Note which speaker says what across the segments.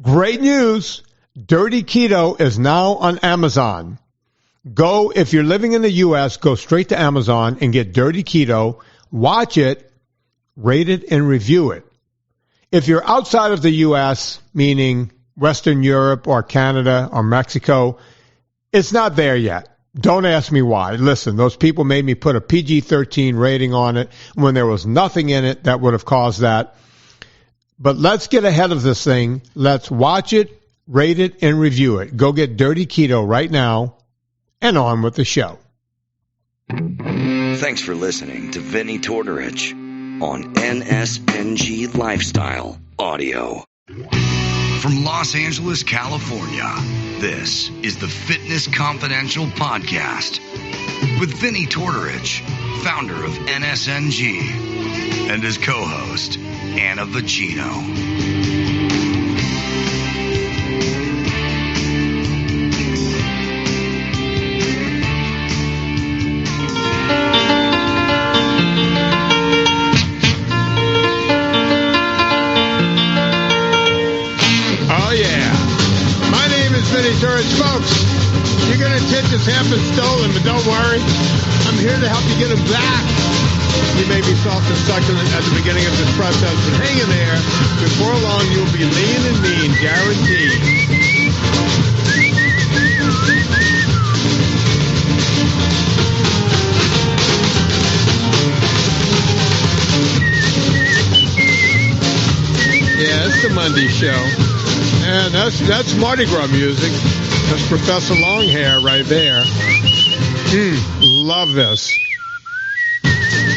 Speaker 1: Great news. Dirty Keto is now on Amazon. If you're living in the U.S., go straight to Amazon and get Dirty Keto. Watch it, rate it, and review it. If you're outside of the U.S., meaning Western Europe or Canada or Mexico, it's not there yet. Don't ask me why. Listen, those people made me put a PG-13 rating on it when there was nothing in it that would have caused that. But let's get ahead of this thing. Let's watch it, rate it, and review it. Go get Dirty Keto right now, and on with the show.
Speaker 2: Thanks for listening to Vinny Tortorich on NSNG Lifestyle Audio. From Los Angeles, California, this is the Fitness Confidential Podcast with Vinny Tortorich, founder of NSNG, and his co-host, Anna Vicino.
Speaker 1: Folks, you're going to think this half is stolen, but don't worry. I'm here to help you get them back. You may be soft and succulent at the beginning of this process, but hang in there. Before long, you'll be lean and mean, guaranteed. Yeah, it's the Monday show. And that's Mardi Gras music. That's Professor Longhair right there. Love this.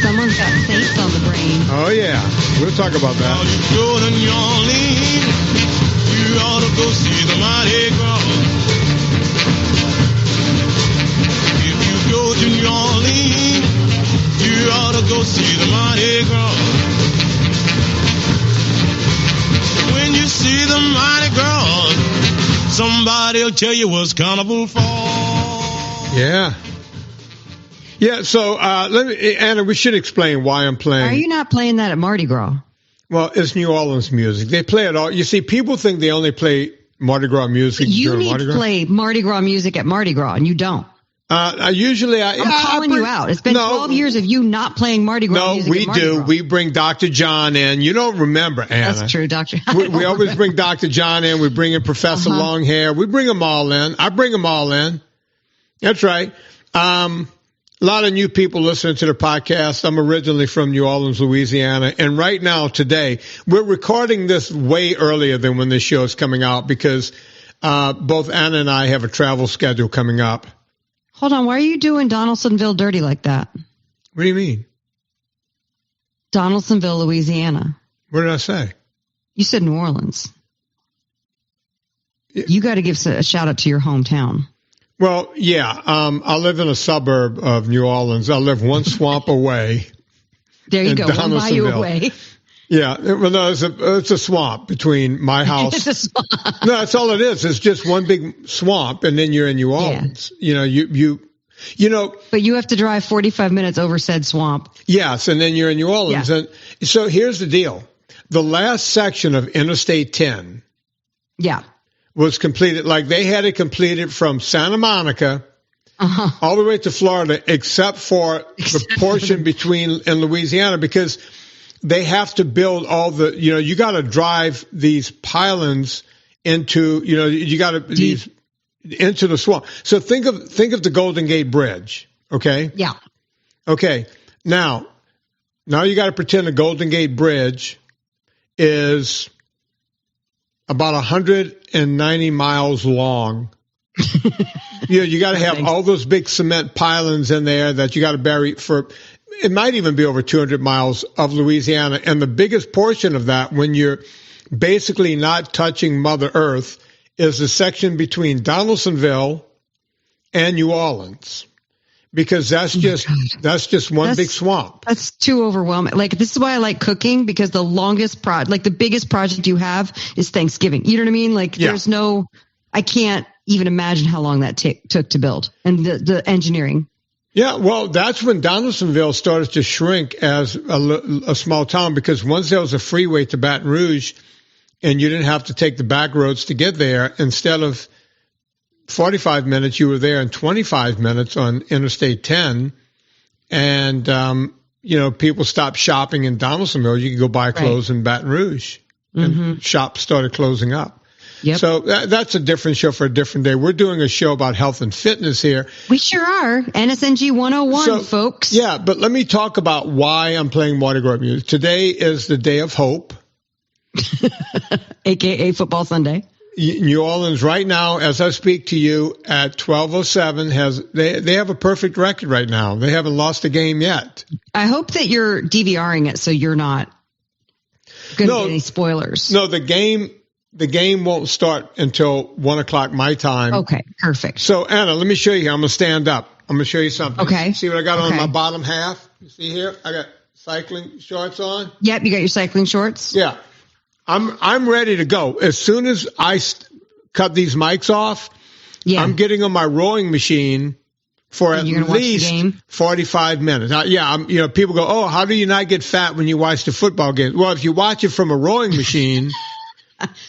Speaker 3: Someone's got saints on the brain.
Speaker 1: Oh, yeah. We'll talk about that.
Speaker 4: You go to New Orleans, you ought to go see the Mardi Gras. If you go to New Orleans, you ought to go see the Mardi Gras. When you see the Mardi Gras, somebody'll tell you what's carnival for.
Speaker 1: Yeah. Yeah, so Anna, we should explain why I'm playing.
Speaker 3: Are you not playing that at Mardi Gras?
Speaker 1: Well, it's New Orleans music. They play it all. You see, people think they only play Mardi Gras music during Mardi Gras.
Speaker 3: You need to play Mardi Gras music at Mardi Gras, and you don't.
Speaker 1: I'm
Speaker 3: calling you out. It's been 12 years of you not playing Mardi Gras music.
Speaker 1: No, we do. We bring Dr. John in. You don't remember, Anna.
Speaker 3: That's true, Dr.
Speaker 1: We always bring Dr. John in. We bring in Professor Longhair. We bring them all in. I bring them all in. That's right. A lot of new people listening to the podcast. I'm originally from New Orleans, Louisiana. And right now, today, we're recording this way earlier than when this show is coming out because both Anna and I have a travel schedule coming up.
Speaker 3: Hold on. Why are you doing Donaldsonville dirty like that?
Speaker 1: What do you mean?
Speaker 3: Donaldsonville, Louisiana.
Speaker 1: What did I say?
Speaker 3: You said New Orleans. You got to give a shout out to your hometown.
Speaker 1: Well, yeah. I live in a suburb of New Orleans. I live one swamp away.
Speaker 3: There you go. One bayou away.
Speaker 1: Yeah. Well, no, it's a swamp between my house.
Speaker 3: It's a swamp.
Speaker 1: No, that's all it is. It's just one big swamp, and then you're in New Orleans. Yeah. You know. But
Speaker 3: you have to drive 45 minutes over said swamp.
Speaker 1: Yes, and then you're in New Orleans. Yeah. And so here's the deal. The last section of Interstate 10 was completed. Like they had it completed from Santa Monica all the way to Florida, except for the portion between in Louisiana, because they have to build all the, you got to drive these pylons into, into the swamp. So think of the Golden Gate Bridge. Okay.
Speaker 3: Yeah.
Speaker 1: Okay. Now you got to pretend the Golden Gate Bridge is about 190 miles long. You got to have all those big cement pylons in there that you got to bury for. It might even be over 200 miles of Louisiana. And the biggest portion of that, when you're basically not touching Mother Earth, is the section between Donaldsonville and New Orleans. Because that's just one big swamp.
Speaker 3: That's too overwhelming. Like, this is why I like cooking, because the longest the biggest project you have is Thanksgiving. You know what I mean? Like, I can't even imagine how long that took to build, and the engineering.
Speaker 1: Yeah, well, that's when Donaldsonville started to shrink as a small town, because once there was a freeway to Baton Rouge, and you didn't have to take the back roads to get there. Instead of 45 minutes, you were there in 25 minutes on Interstate 10. And, people stopped shopping in Donaldsonville. You could go buy clothes in Baton Rouge. And shops started closing up.
Speaker 3: Yep.
Speaker 1: So that's a different show for a different day. We're doing a show about health and fitness here.
Speaker 3: We sure are. NSNG 101, folks.
Speaker 1: Yeah, but let me talk about why I'm playing Mardi Gras music. Today is the Day of Hope.
Speaker 3: AKA Football Sunday.
Speaker 1: New Orleans right now, as I speak to you at 12:07, they have a perfect record right now. They haven't lost a game yet.
Speaker 3: I hope that you're DVRing it so you're not going to get any spoilers.
Speaker 1: No, the game won't start until 1:00 my time.
Speaker 3: Okay, perfect.
Speaker 1: So Anna, let me show you here. I'm gonna stand up. I'm gonna show you something.
Speaker 3: Okay.
Speaker 1: See what I got on my bottom half? You see here? I got cycling shorts on.
Speaker 3: Yep, you got your cycling shorts.
Speaker 1: Yeah. I'm ready to go. As soon as I cut these mics off, I'm getting on my rowing machine for at least 45 minutes. People go, "Oh, how do you not get fat when you watch the football games?" Well, if you watch it from a rowing machine,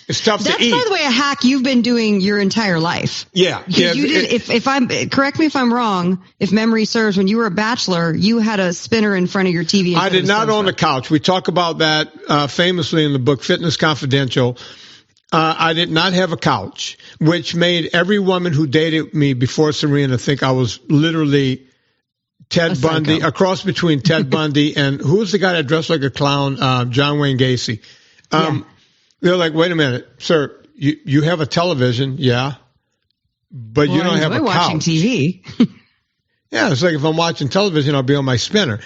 Speaker 1: it's tough to eat.
Speaker 3: That's, by the way, a hack you've been doing your entire life.
Speaker 1: Yeah.
Speaker 3: You did. Correct me if I'm wrong. If memory serves, when you were a bachelor, you had a spinner in front of your TV.
Speaker 1: I did not own a couch. We talk about that famously in the book Fitness Confidential. I did not have a couch, which made every woman who dated me before Serena think I was literally Ted Bundy, a cross between Ted Bundy and who was the guy that dressed like a clown? John Wayne Gacy. They're like, "Wait a minute, sir, you have a television, but you don't have a couch."
Speaker 3: Watching TV.
Speaker 1: Yeah, it's like if I'm watching television, I'll be on my spinner.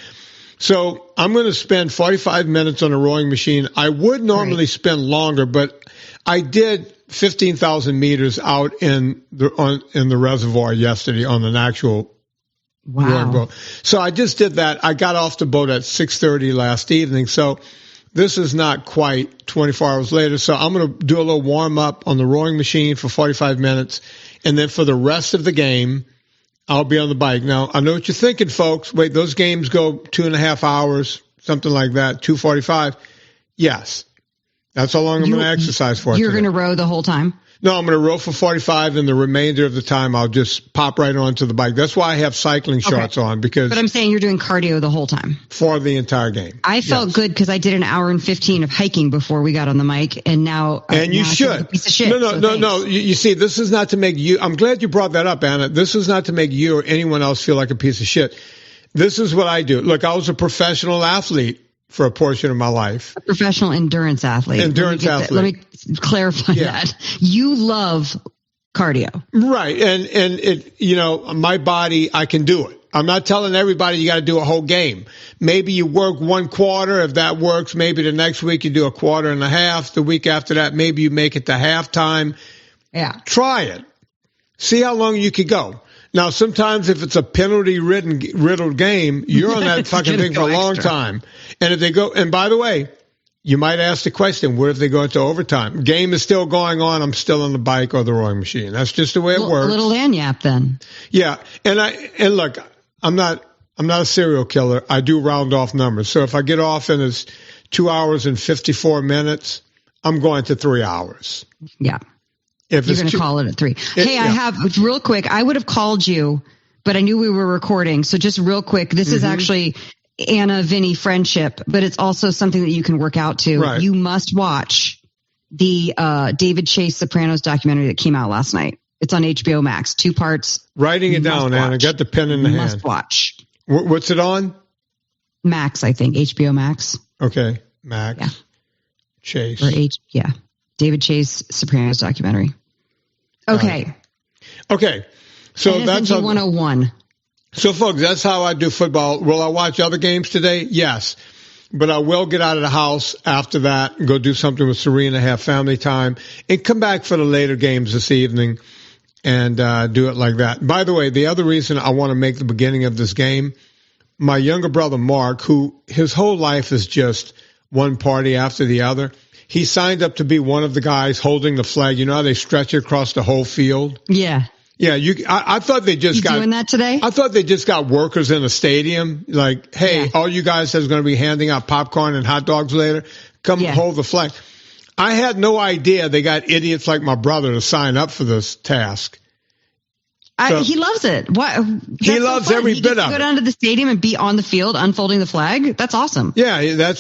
Speaker 1: So I'm going to spend 45 minutes on a rowing machine. I would normally spend longer, but I did 15,000 meters out in the reservoir yesterday on an actual rowing boat. So I just did that. I got off the boat at 6:30 last evening. So this is not quite 24 hours later. So I'm going to do a little warm up on the rowing machine for 45 minutes. And then for the rest of the game, I'll be on the bike. Now, I know what you're thinking, folks. Wait, those games go 2.5 hours, something like that, 2:45. Yes. That's how long I'm going to exercise for.
Speaker 3: You're going to row the whole time?
Speaker 1: No, I'm going to row for 45, and the remainder of the time I'll just pop right onto the bike. That's why I have cycling shorts on. But
Speaker 3: I'm saying you're doing cardio the whole time.
Speaker 1: For the entire game.
Speaker 3: I felt good because I did an hour and 15 of hiking before we got on the mic, and now
Speaker 1: and you should.
Speaker 3: Like a piece of shit,
Speaker 1: No. You see, this is not to make you. I'm glad you brought that up, Anna. This is not to make you or anyone else feel like a piece of shit. This is what I do. Look, I was a professional athlete for a portion of my life. A
Speaker 3: professional endurance athlete. Let me clarify that. You love cardio.
Speaker 1: Right. And it, my body, I can do it. I'm not telling everybody you got to do a whole game. Maybe you work one quarter. If that works, maybe the next week you do a quarter and a half. The week after that, maybe you make it to halftime.
Speaker 3: Yeah.
Speaker 1: Try it. See how long you could go. Now, sometimes if it's a penalty-riddled game, you're on that fucking thing for a long time. And if they go, and by the way, you might ask the question, what if they go into overtime? Game is still going on. I'm still on the bike or the rowing machine. That's just the way it works.
Speaker 3: A little lanyap then.
Speaker 1: Yeah. And look, I'm not a serial killer. I do round off numbers. So if I get off and it's 2 hours and 54 minutes, I'm going to 3 hours.
Speaker 3: Yeah. You're going to call it at 3. I have, real quick, I would have called you, but I knew we were recording. So just real quick, this is actually Anna Vinny friendship, but it's also something that you can work out to.
Speaker 1: Right.
Speaker 3: You must watch the David Chase Sopranos documentary that came out last night. It's on HBO Max, 2 parts.
Speaker 1: Writing it down, Anna. Get the pen in the hand.
Speaker 3: Must watch.
Speaker 1: What's it on?
Speaker 3: Max, I think. HBO Max.
Speaker 1: Okay. Max.
Speaker 3: Yeah.
Speaker 1: Chase.
Speaker 3: David Chase Sopranos documentary. Okay.
Speaker 1: So that's
Speaker 3: NSNG 101.
Speaker 1: So, folks, that's how I do football. Will I watch other games today? Yes. But I will get out of the house after that and go do something with Serena, have family time, and come back for the later games this evening and do it like that. By the way, the other reason I want to make the beginning of this game, my younger brother, Mark, who his whole life is just one party after the other, he signed up to be one of the guys holding the flag. You know how they stretch it across the whole field?
Speaker 3: Yeah.
Speaker 1: Yeah, I thought they just got
Speaker 3: doing that today.
Speaker 1: I thought they just got workers in a stadium. Like, hey, all you guys that's going to be handing out popcorn and hot dogs later, come hold the flag. I had no idea they got idiots like my brother to sign up for this task. So,
Speaker 3: he loves it. What?
Speaker 1: He loves every bit of it.
Speaker 3: Go down to the stadium and be on the field unfolding the flag. That's awesome.
Speaker 1: Yeah,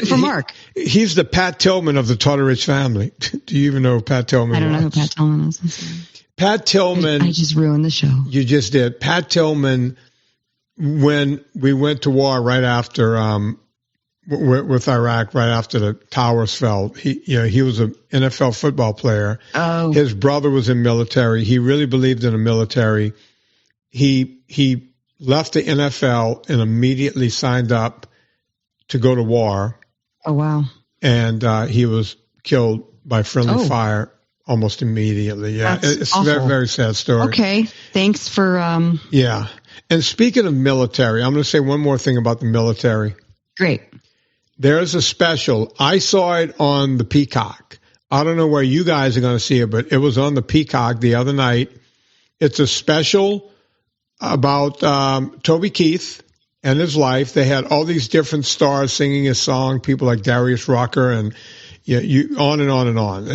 Speaker 3: for Mark.
Speaker 1: He's the Pat Tillman of the Tortorich family. Do you even know who Pat Tillman?
Speaker 3: I don't know who Pat Tillman is.
Speaker 1: Pat Tillman.
Speaker 3: I just ruined the show.
Speaker 1: You just did. Pat Tillman. When we went to war right after with Iraq, right after the towers fell, he was an NFL football player.
Speaker 3: Oh.
Speaker 1: His brother was in military. He really believed in the military. He left the NFL and immediately signed up to go to war.
Speaker 3: Oh, wow.
Speaker 1: And he was killed by friendly fire almost immediately. Yeah, it's a very, very sad story.
Speaker 3: Okay, thanks for...
Speaker 1: Yeah. And speaking of military, I'm going to say one more thing about the military.
Speaker 3: Great.
Speaker 1: There's a special. I saw it on the Peacock. I don't know where you guys are going to see it, but it was on the Peacock the other night. It's a special about Toby Keith and his life. They had all these different stars singing his song, people like Darius Rucker and on and on and on.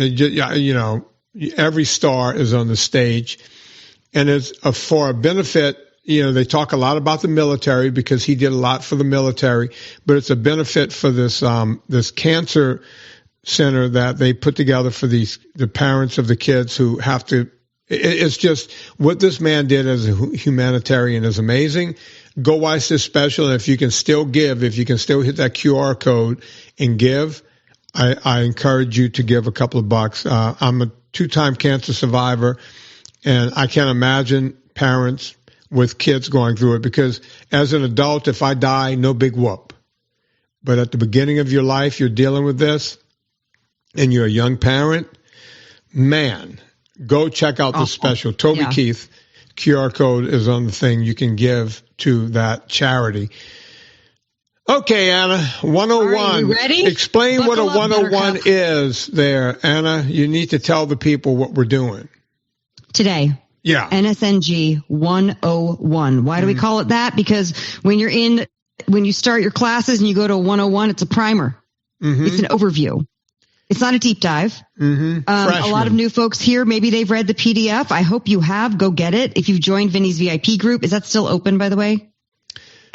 Speaker 1: Every star is on the stage. And it's for a benefit. They talk a lot about the military because he did a lot for the military, but it's a benefit for this cancer center that they put together for the parents of the kids who have to. It's just what this man did as a humanitarian is amazing. Go watch this special, and if you can still give, if you can still hit that QR code and give, I encourage you to give a couple of bucks. I'm a 2-time cancer survivor, and I can't imagine parents with kids going through it, because as an adult, if I die, no big whoop. But at the beginning of your life, you're dealing with this, and you're a young parent, man, go check out the special. Toby Keith, QR code is on the thing. You can give to that charity. Okay, Anna, 101.
Speaker 3: Right, you ready?
Speaker 1: Explain
Speaker 3: Buckle
Speaker 1: what a 101 is there. Anna, you need to tell the people what we're doing.
Speaker 3: Today.
Speaker 1: Yeah.
Speaker 3: NSNG 101. Why do we call it that? Because when you start your classes and you go to 101, it's a primer. Mm-hmm. It's an overview. It's not a deep dive. Mm-hmm. A lot of new folks here, maybe they've read the PDF. I hope you have. Go get it. If you've joined Vinny's VIP group, is that still open, by the way?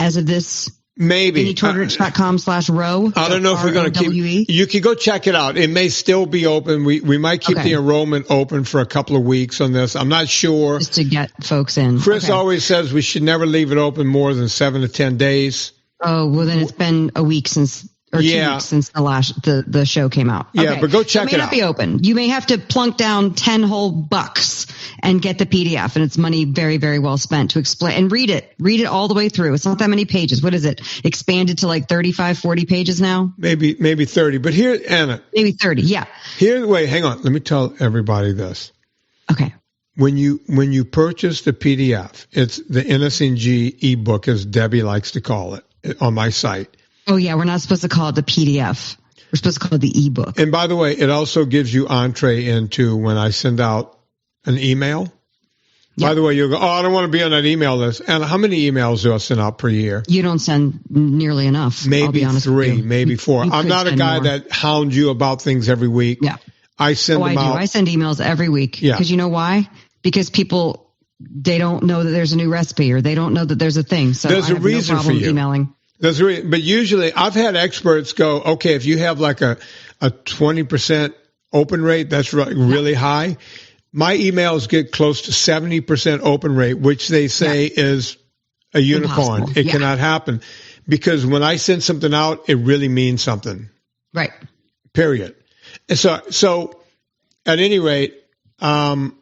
Speaker 3: As of this?
Speaker 1: Maybe.
Speaker 3: VinnyTortorich.com/row.
Speaker 1: I don't know if we're going to keep. You can go check it out. It may still be open. We might keep the enrollment open for a couple of weeks on this. I'm not sure.
Speaker 3: Just to get folks in.
Speaker 1: Chris always says we should never leave it open more than 7 to 10 days.
Speaker 3: Oh, well, then it's been a week since. Or 2 weeks since the show came out.
Speaker 1: Yeah, but go check it out.
Speaker 3: It may not be open. You may have to plunk down 10 whole bucks and get the PDF, and it's money very, very well spent to explain and read it. Read it all the way through. It's not that many pages. What is it? Expanded to like 35, 40 pages now?
Speaker 1: Maybe 30. But here, Anna.
Speaker 3: Maybe 30, yeah.
Speaker 1: Wait, hang on. Let me tell everybody this.
Speaker 3: Okay.
Speaker 1: When you purchase the PDF, it's the NSNG ebook, as Debbie likes to call it, on my site.
Speaker 3: Oh, yeah, we're not supposed to call it the PDF. We're supposed to call it the ebook.
Speaker 1: And by the way, it also gives you entree into when I send out an email. Yep. By the way, you'll go, I don't want to be on that email list. And how many emails do I send out per year?
Speaker 3: You don't send nearly enough.
Speaker 1: Maybe
Speaker 3: I'll be honest
Speaker 1: 3,
Speaker 3: with you.
Speaker 1: maybe 4. I'm not a guy that hounds you about things every week.
Speaker 3: Yeah.
Speaker 1: I send them out.
Speaker 3: I send emails every week.
Speaker 1: Yeah.
Speaker 3: Because you know why? Because people, they don't know that there's a new recipe, or they don't know that there's a thing. So
Speaker 1: there's
Speaker 3: I have
Speaker 1: a reason
Speaker 3: no problem
Speaker 1: for you.
Speaker 3: Emailing.
Speaker 1: But usually I've had experts go, okay, if you have like a 20% open rate, that's really high. My emails get close to 70% open rate, which they say is a unicorn.
Speaker 3: Impossible.
Speaker 1: It cannot happen, because when I send something out, it really means something.
Speaker 3: Right.
Speaker 1: Period. And so at any rate, the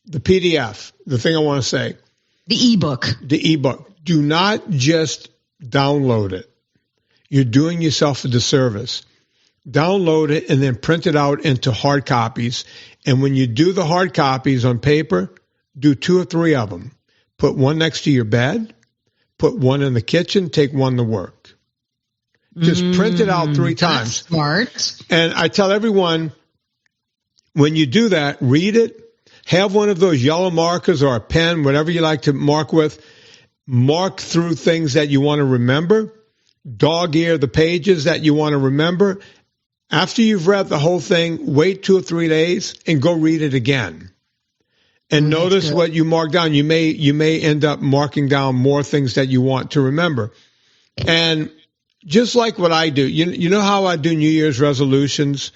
Speaker 1: PDF, the thing I want to say.
Speaker 3: The ebook.
Speaker 1: Do not just download it. You're doing yourself a disservice. Download it and then print it out into hard copies. And when you do the hard copies on paper, do 2 or 3 of them. Put one next to your bed. Put one in the kitchen. Take one to work. Just print it out 3 times.
Speaker 3: Smart.
Speaker 1: And I tell everyone, when you do that, read it. Have one of those yellow markers or a pen, whatever you like to mark with. Mark through things that you want to remember. Dog ear the pages that you want to remember. After you've read the whole thing, wait 2 or 3 days and go read it again. And notice what you mark down. You may end up marking down more things that you want to remember. And just like what I do, you know how I do New Year's resolutions?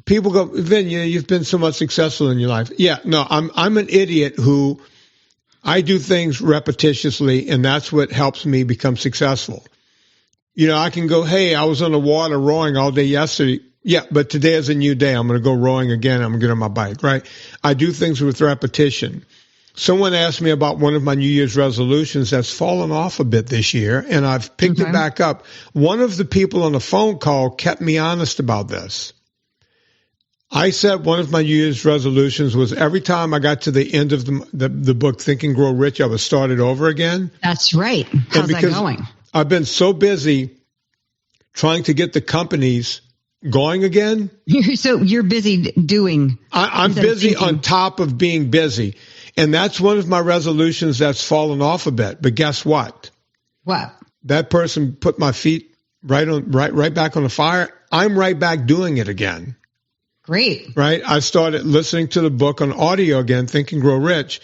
Speaker 1: People go, Vin, you've been so much successful in your life. Yeah, no, I'm an idiot who I do things repetitiously, and that's what helps me become successful. I can go, hey, I was on the water rowing all day yesterday. Yeah, but today is a new day. I'm going to go rowing again. I'm going to get on my bike, right? I do things with repetition. Someone asked me about one of my New Year's resolutions that's fallen off a bit this year, and I've picked it back up. One of the people on the phone call kept me honest about this. I said one of my New Year's resolutions was every time I got to the end of the book, Think and Grow Rich, I would start it over again.
Speaker 3: That's right. How's that going?
Speaker 1: I've been so busy trying to get the companies going again.
Speaker 3: So you're busy doing.
Speaker 1: I'm busy on top of being busy. And that's one of my resolutions that's fallen off a bit. But guess what?
Speaker 3: What?
Speaker 1: That person put my feet right back on the fire. I'm right back doing it again.
Speaker 3: Great.
Speaker 1: Right? I started listening to the book on audio again, Think and Grow Rich,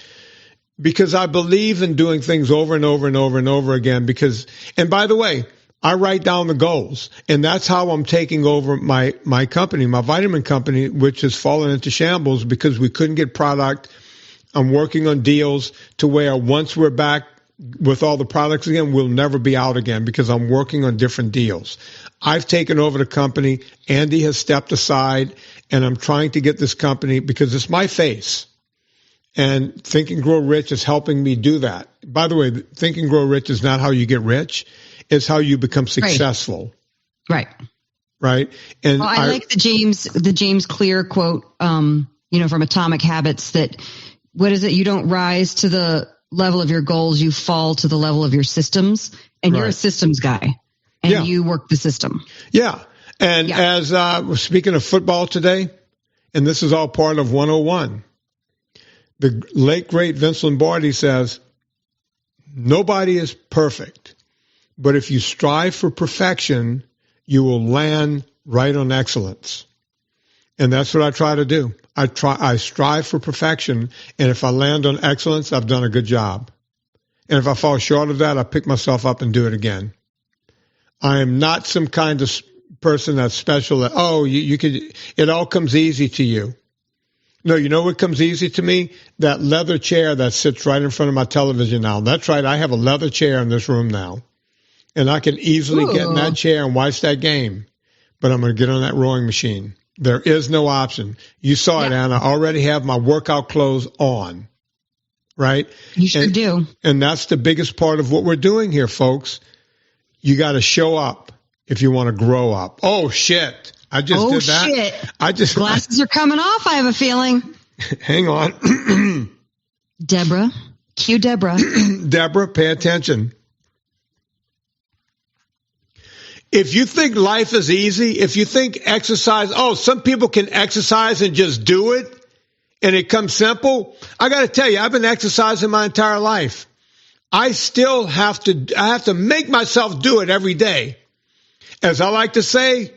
Speaker 1: because I believe in doing things over and over and over and over again. And by the way, I write down the goals, and that's how I'm taking over my company, my vitamin company, which has fallen into shambles because we couldn't get product. I'm working on deals to where once we're back with all the products again, we'll never be out again because I'm working on different deals. I've taken over the company. Andy has stepped aside, and I'm trying to get this company because it's my face. And Think and Grow Rich is helping me do that. By the way, Think and Grow Rich is not how you get rich. It's how you become successful.
Speaker 3: Right.
Speaker 1: Right. And
Speaker 3: I like the James Clear quote, from Atomic Habits that, what is it? You don't rise to the level of your goals. You fall to the level of your systems. And you're a systems guy. And you work the system. Yeah.
Speaker 1: And as we're speaking of football today, and this is all part of 101, the late, great Vince Lombardi says, nobody is perfect. But if you strive for perfection, you will land right on excellence. And that's what I try to do. I strive for perfection. And if I land on excellence, I've done a good job. And if I fall short of that, I pick myself up and do it again. I am not some kind of person that's special that, you could, it all comes easy to you. No, you know what comes easy to me? That leather chair that sits right in front of my television now. That's right. I have a leather chair in this room now. And I can easily get in that chair and watch that game. But I'm going to get on that rowing machine. There is no option. You saw it, Anna. I already have my workout clothes on. Right?
Speaker 3: You sure do.
Speaker 1: And that's the biggest part of what we're doing here, folks. You got to show up if you want to grow up. Oh, shit. I just did that.
Speaker 3: Shit. Glasses are coming off, I have a feeling.
Speaker 1: Hang on.
Speaker 3: Deborah. Cue Deborah.
Speaker 1: Deborah, pay attention. If you think life is easy, if you think exercise, some people can exercise and just do it, and it comes simple. I got to tell you, I've been exercising my entire life. I still have to make myself do it every day. As I like to say,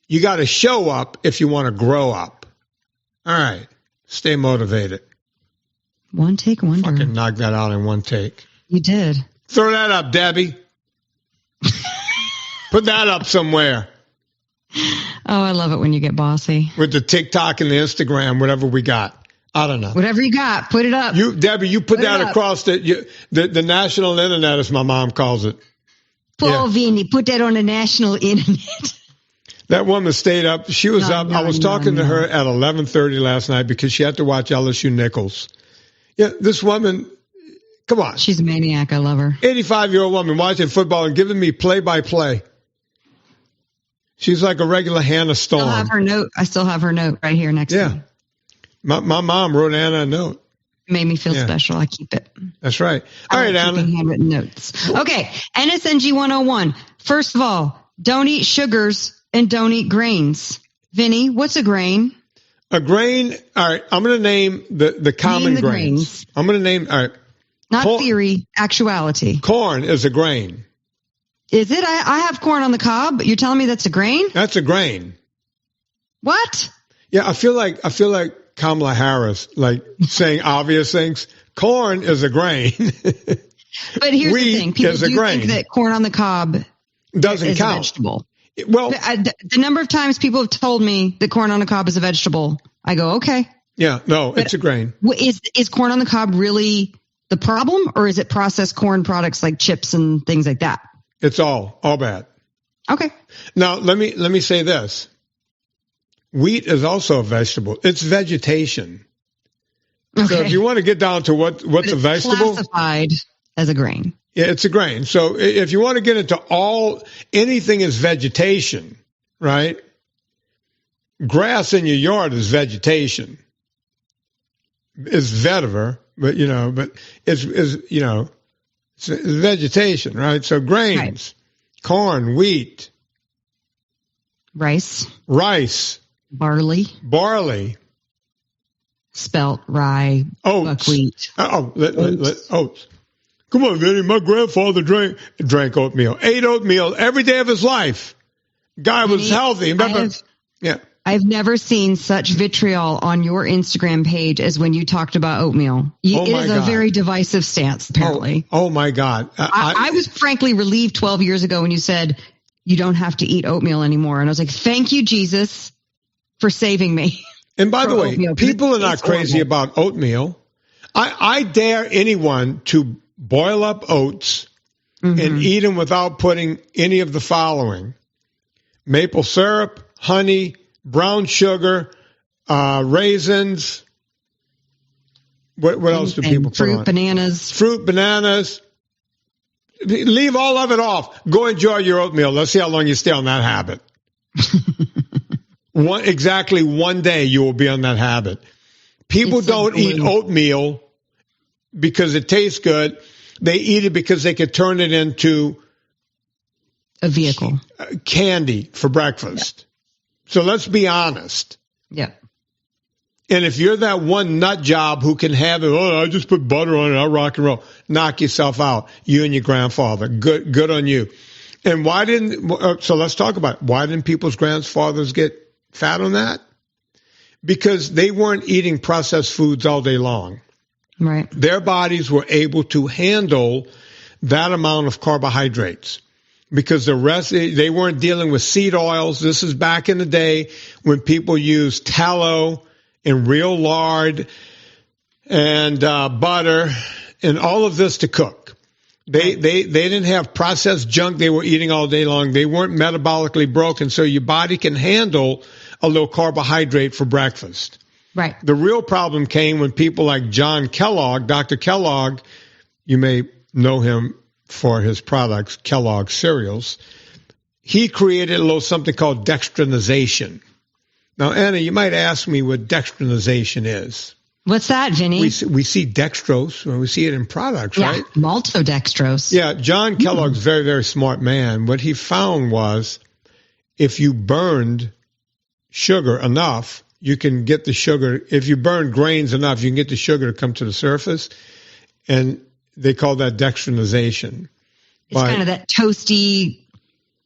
Speaker 1: you got to show up if you want to grow up. All right. Stay motivated.
Speaker 3: One take wonder.
Speaker 1: Fucking knock that out in one take.
Speaker 3: You did.
Speaker 1: Throw that up, Debbie. Put that up somewhere.
Speaker 3: Oh, I love it when you get bossy.
Speaker 1: With the TikTok and the Instagram, whatever we got. I don't know.
Speaker 3: Whatever you got, put it up.
Speaker 1: Debbie, you put that across the national internet, as my mom calls it.
Speaker 3: Poor Vinny, put that on the national internet.
Speaker 1: That woman stayed up. She was up. I was talking to her at 11:30 last night because she had to watch LSU Nichols. Yeah, this woman, come on.
Speaker 3: She's a maniac. I love her.
Speaker 1: 85-year-old woman watching football and giving me play-by-play. She's like a regular Hannah Storm.
Speaker 3: I still have her note right here next to me.
Speaker 1: My mom wrote Anna a note.
Speaker 3: It made me feel special. I keep it.
Speaker 1: That's right. All right, Anna.
Speaker 3: Handwritten notes. Okay. NSNG 101. First of all, don't eat sugars and don't eat grains. Vinny, what's a grain?
Speaker 1: A grain. All right. I'm going to name the common grains. I'm going to name. All right.
Speaker 3: Not theory, actuality.
Speaker 1: Corn is a grain.
Speaker 3: Is it? I have corn on the cob. You're telling me that's a grain?
Speaker 1: That's a grain.
Speaker 3: What?
Speaker 1: Yeah, I feel like Kamala Harris, like saying obvious things. Corn is a grain.
Speaker 3: But here's the thing: people do think that corn on the cob
Speaker 1: doesn't count.
Speaker 3: A vegetable.
Speaker 1: Well,
Speaker 3: the number of times people have told me that corn on the cob is a vegetable, I go, okay.
Speaker 1: Yeah, no, it's a grain.
Speaker 3: Is corn on the cob really the problem, or is it processed corn products like chips and things like that?
Speaker 1: It's all bad.
Speaker 3: Okay.
Speaker 1: Now let me say this: wheat is also a vegetable. It's vegetation. Okay. So if you want to get down to what's a vegetable,
Speaker 3: classified as a grain.
Speaker 1: Yeah, it's a grain. So if you want to get into anything is vegetation, right? Grass in your yard is vegetation. It's vetiver, but it's vegetation, right? So grains, right. Corn, wheat,
Speaker 3: rice,
Speaker 1: barley,
Speaker 3: spelt, rye,
Speaker 1: oats,
Speaker 3: buckwheat,
Speaker 1: oats. Come on, Vinny. My grandfather drank oatmeal, ate oatmeal every day of his life. Guy was healthy.
Speaker 3: I've never seen such vitriol on your Instagram page as when you talked about oatmeal. It is a very divisive stance, apparently.
Speaker 1: Oh my God.
Speaker 3: I was frankly relieved 12 years ago when you said you don't have to eat oatmeal anymore. And I was like, thank you, Jesus, for saving me.
Speaker 1: And by the way, people are not crazy about oatmeal. I dare anyone to boil up oats and eat them without putting any of the following: maple syrup, honey, brown sugar, raisins. What else do people put on? Fruit, bananas. Leave all of it off. Go enjoy your oatmeal. Let's see how long you stay on that habit. Exactly one day you will be on that habit. People don't eat oatmeal because it tastes good. They eat it because they could turn it into
Speaker 3: a vehicle,
Speaker 1: candy for breakfast. Yeah. So let's be honest.
Speaker 3: Yeah.
Speaker 1: And if you're that one nut job who can have it, I just put butter on it, I'll rock and roll. Knock yourself out. You and your grandfather. Good on you. And so let's talk about it. Why didn't people's grandfathers get fat on that? Because they weren't eating processed foods all day long.
Speaker 3: Right.
Speaker 1: Their bodies were able to handle that amount of carbohydrates because the rest, they weren't dealing with seed oils. This is back in the day when people used tallow and real lard and butter and all of this to cook. They didn't have processed junk they were eating all day long. They weren't metabolically broken, so your body can handle a little carbohydrate for breakfast.
Speaker 3: Right.
Speaker 1: The real problem came when people like John Kellogg, Dr. Kellogg, you may know him for his products, Kellogg cereals. He created a little something called dextrinization. Now, Anna, you might ask me what dextrinization is.
Speaker 3: What's that, Vinny?
Speaker 1: We see dextrose when we see it in products, right?
Speaker 3: Maltodextrose.
Speaker 1: Yeah, John Kellogg's a very, very smart man. What he found was if you burned sugar enough, you can get the sugar. If you burn grains enough, you can get the sugar to come to the surface. And they call that dextrinization.
Speaker 3: It's kind of that toasty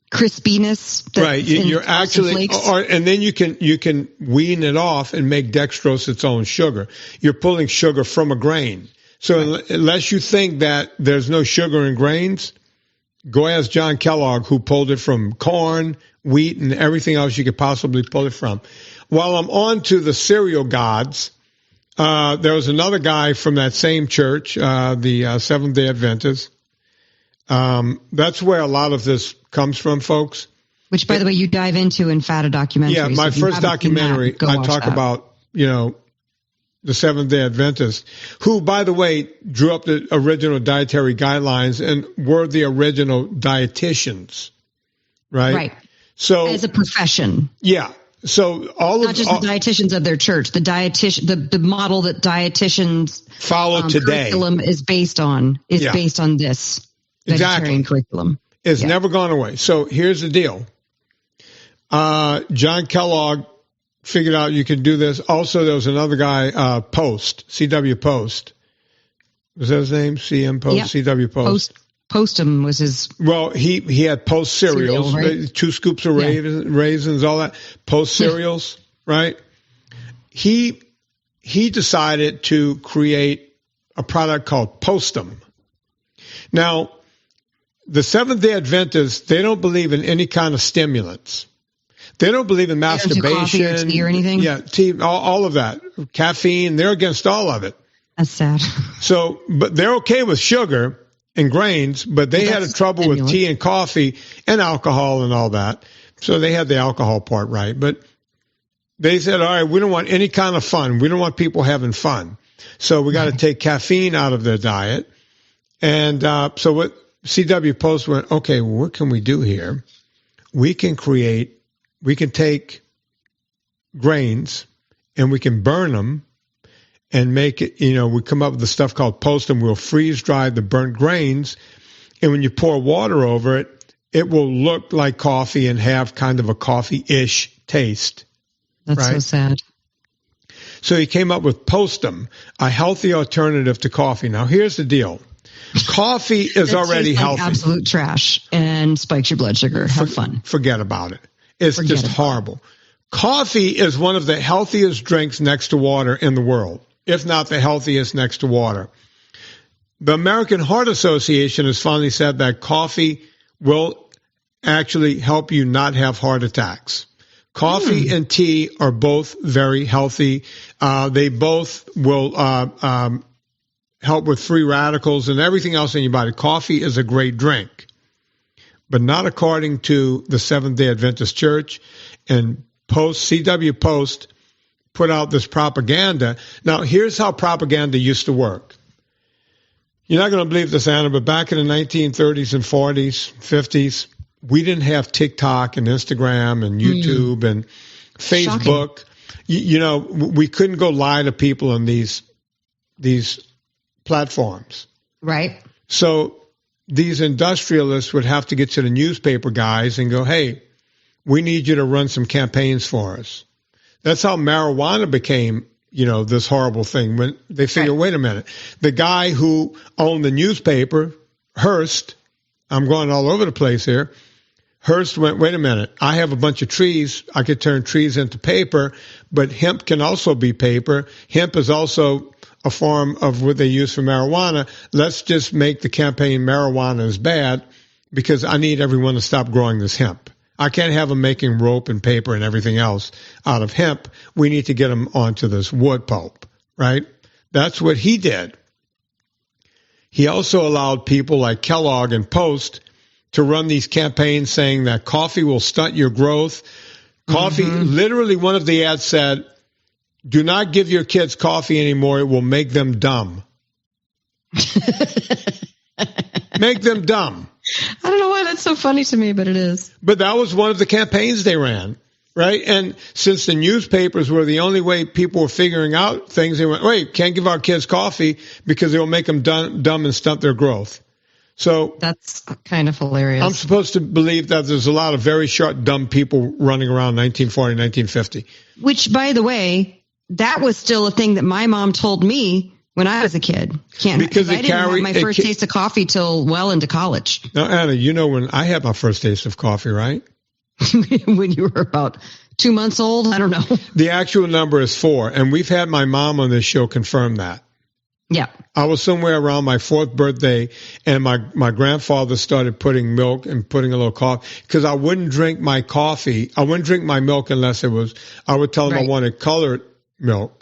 Speaker 3: crispiness.
Speaker 1: Right. You're actually, and then you can wean it off and make dextrose its own sugar. You're pulling sugar from a grain. So unless you think that there's no sugar in grains, go ask John Kellogg, who pulled it from corn, wheat, and everything else you could possibly pull it from. While I'm on to the cereal gods, there was another guy from that same church, the Seventh-day Adventists. That's where a lot of this comes from, folks.
Speaker 3: Which, by the way, you dive into in Fata documentary.
Speaker 1: Yeah, my first documentary, I talk about, the Seventh-day Adventists, who, by the way, drew up the original dietary guidelines and were the original dietitians, right?
Speaker 3: Right.
Speaker 1: So
Speaker 3: as a profession.
Speaker 1: Yeah. So
Speaker 3: not just the dietitians of their church, the model that dietitians
Speaker 1: follow today
Speaker 3: curriculum is based on this vegetarian curriculum.
Speaker 1: It's never gone away. So here's the deal. John Kellogg figured out you could do this. Also, there was another guy, Post, C.W. Post. Was that his name? C.M. Post, yep. C.W. Post.
Speaker 3: Postum was his.
Speaker 1: Well, he had Post cereals,
Speaker 3: right?
Speaker 1: 2 scoops of raisins, all that. Post cereals. right? He decided to create a product called Postum. Now, the Seventh-day Adventists, they don't believe in any kind of stimulants. They don't believe in masturbation.
Speaker 3: Coffee or tea or anything?
Speaker 1: Yeah, tea, all of that. Caffeine, they're against all of it.
Speaker 3: That's sad.
Speaker 1: So, but they're okay with sugar and grains, but they had trouble with tea and coffee and alcohol and all that. So they had the alcohol part right. But they said, all right, we don't want any kind of fun. We don't want people having fun. So we got to take caffeine out of their diet. And so what C.W. Post went, okay, well, what can we do here? We can take grains and we can burn them and make it, we come up with the stuff called Postum. We'll freeze dry the burnt grains. And when you pour water over it, it will look like coffee and have kind of a coffee-ish taste.
Speaker 3: That's
Speaker 1: right?
Speaker 3: So sad.
Speaker 1: So he came up with Postum, a healthy alternative to coffee. Now, here's the deal. Coffee is already healthy.
Speaker 3: Absolute trash and spikes your blood sugar. Have fun.
Speaker 1: Forget about it. It's just horrible. Coffee is one of the healthiest drinks next to water in the world, if not the healthiest next to water. The American Heart Association has finally said that coffee will actually help you not have heart attacks. Coffee and tea are both very healthy. They both will help with free radicals and everything else in your body. Coffee is a great drink, but not according to the Seventh-day Adventist Church. And C.W. Post put out this propaganda. Now, here's how propaganda used to work. You're not going to believe this, Anna, but back in the 1930s and 40s, 50s, we didn't have TikTok and Instagram and YouTube and Facebook. We couldn't go lie to people on these platforms.
Speaker 3: Right.
Speaker 1: So these industrialists would have to get to the newspaper guys and go, hey, we need you to run some campaigns for us. That's how marijuana became, this horrible thing. When they figure, wait a minute, the guy who owned the newspaper, Hearst, I'm going all over the place here. Hearst went, wait a minute, I have a bunch of trees. I could turn trees into paper, but hemp can also be paper. Hemp is also a form of what they use for marijuana. Let's just make the campaign marijuana is bad because I need everyone to stop growing this hemp. I can't have them making rope and paper and everything else out of hemp. We need to get them onto this wood pulp, right? That's what he did. He also allowed people like Kellogg and Post to run these campaigns saying that coffee will stunt your growth. Coffee, literally one of the ads said, do not give your kids coffee anymore. It will make them dumb. Make them dumb.
Speaker 3: I don't know why that's so funny to me, but it is.
Speaker 1: But that was one of the campaigns they ran, right? And since the newspapers were the only way people were figuring out things, they went, wait, can't give our kids coffee because it will make them dumb and stunt their growth. So
Speaker 3: that's kind of hilarious.
Speaker 1: I'm supposed to believe that there's a lot of very short, dumb people running around 1940, 1950.
Speaker 3: Which, by the way, that was still a thing that my mom told me when I was a kid. Because I didn't have my first taste of coffee till well into college.
Speaker 1: Now, Anna, when I had my first taste of coffee, right?
Speaker 3: When you were about 2 months old? I don't know.
Speaker 1: The actual number is 4, and we've had my mom on this show confirm that.
Speaker 3: Yeah.
Speaker 1: I was somewhere around my 4th birthday, and my grandfather started putting milk and putting a little coffee, because I wouldn't drink my coffee. I wouldn't drink my milk unless I would tell him I wanted colored milk.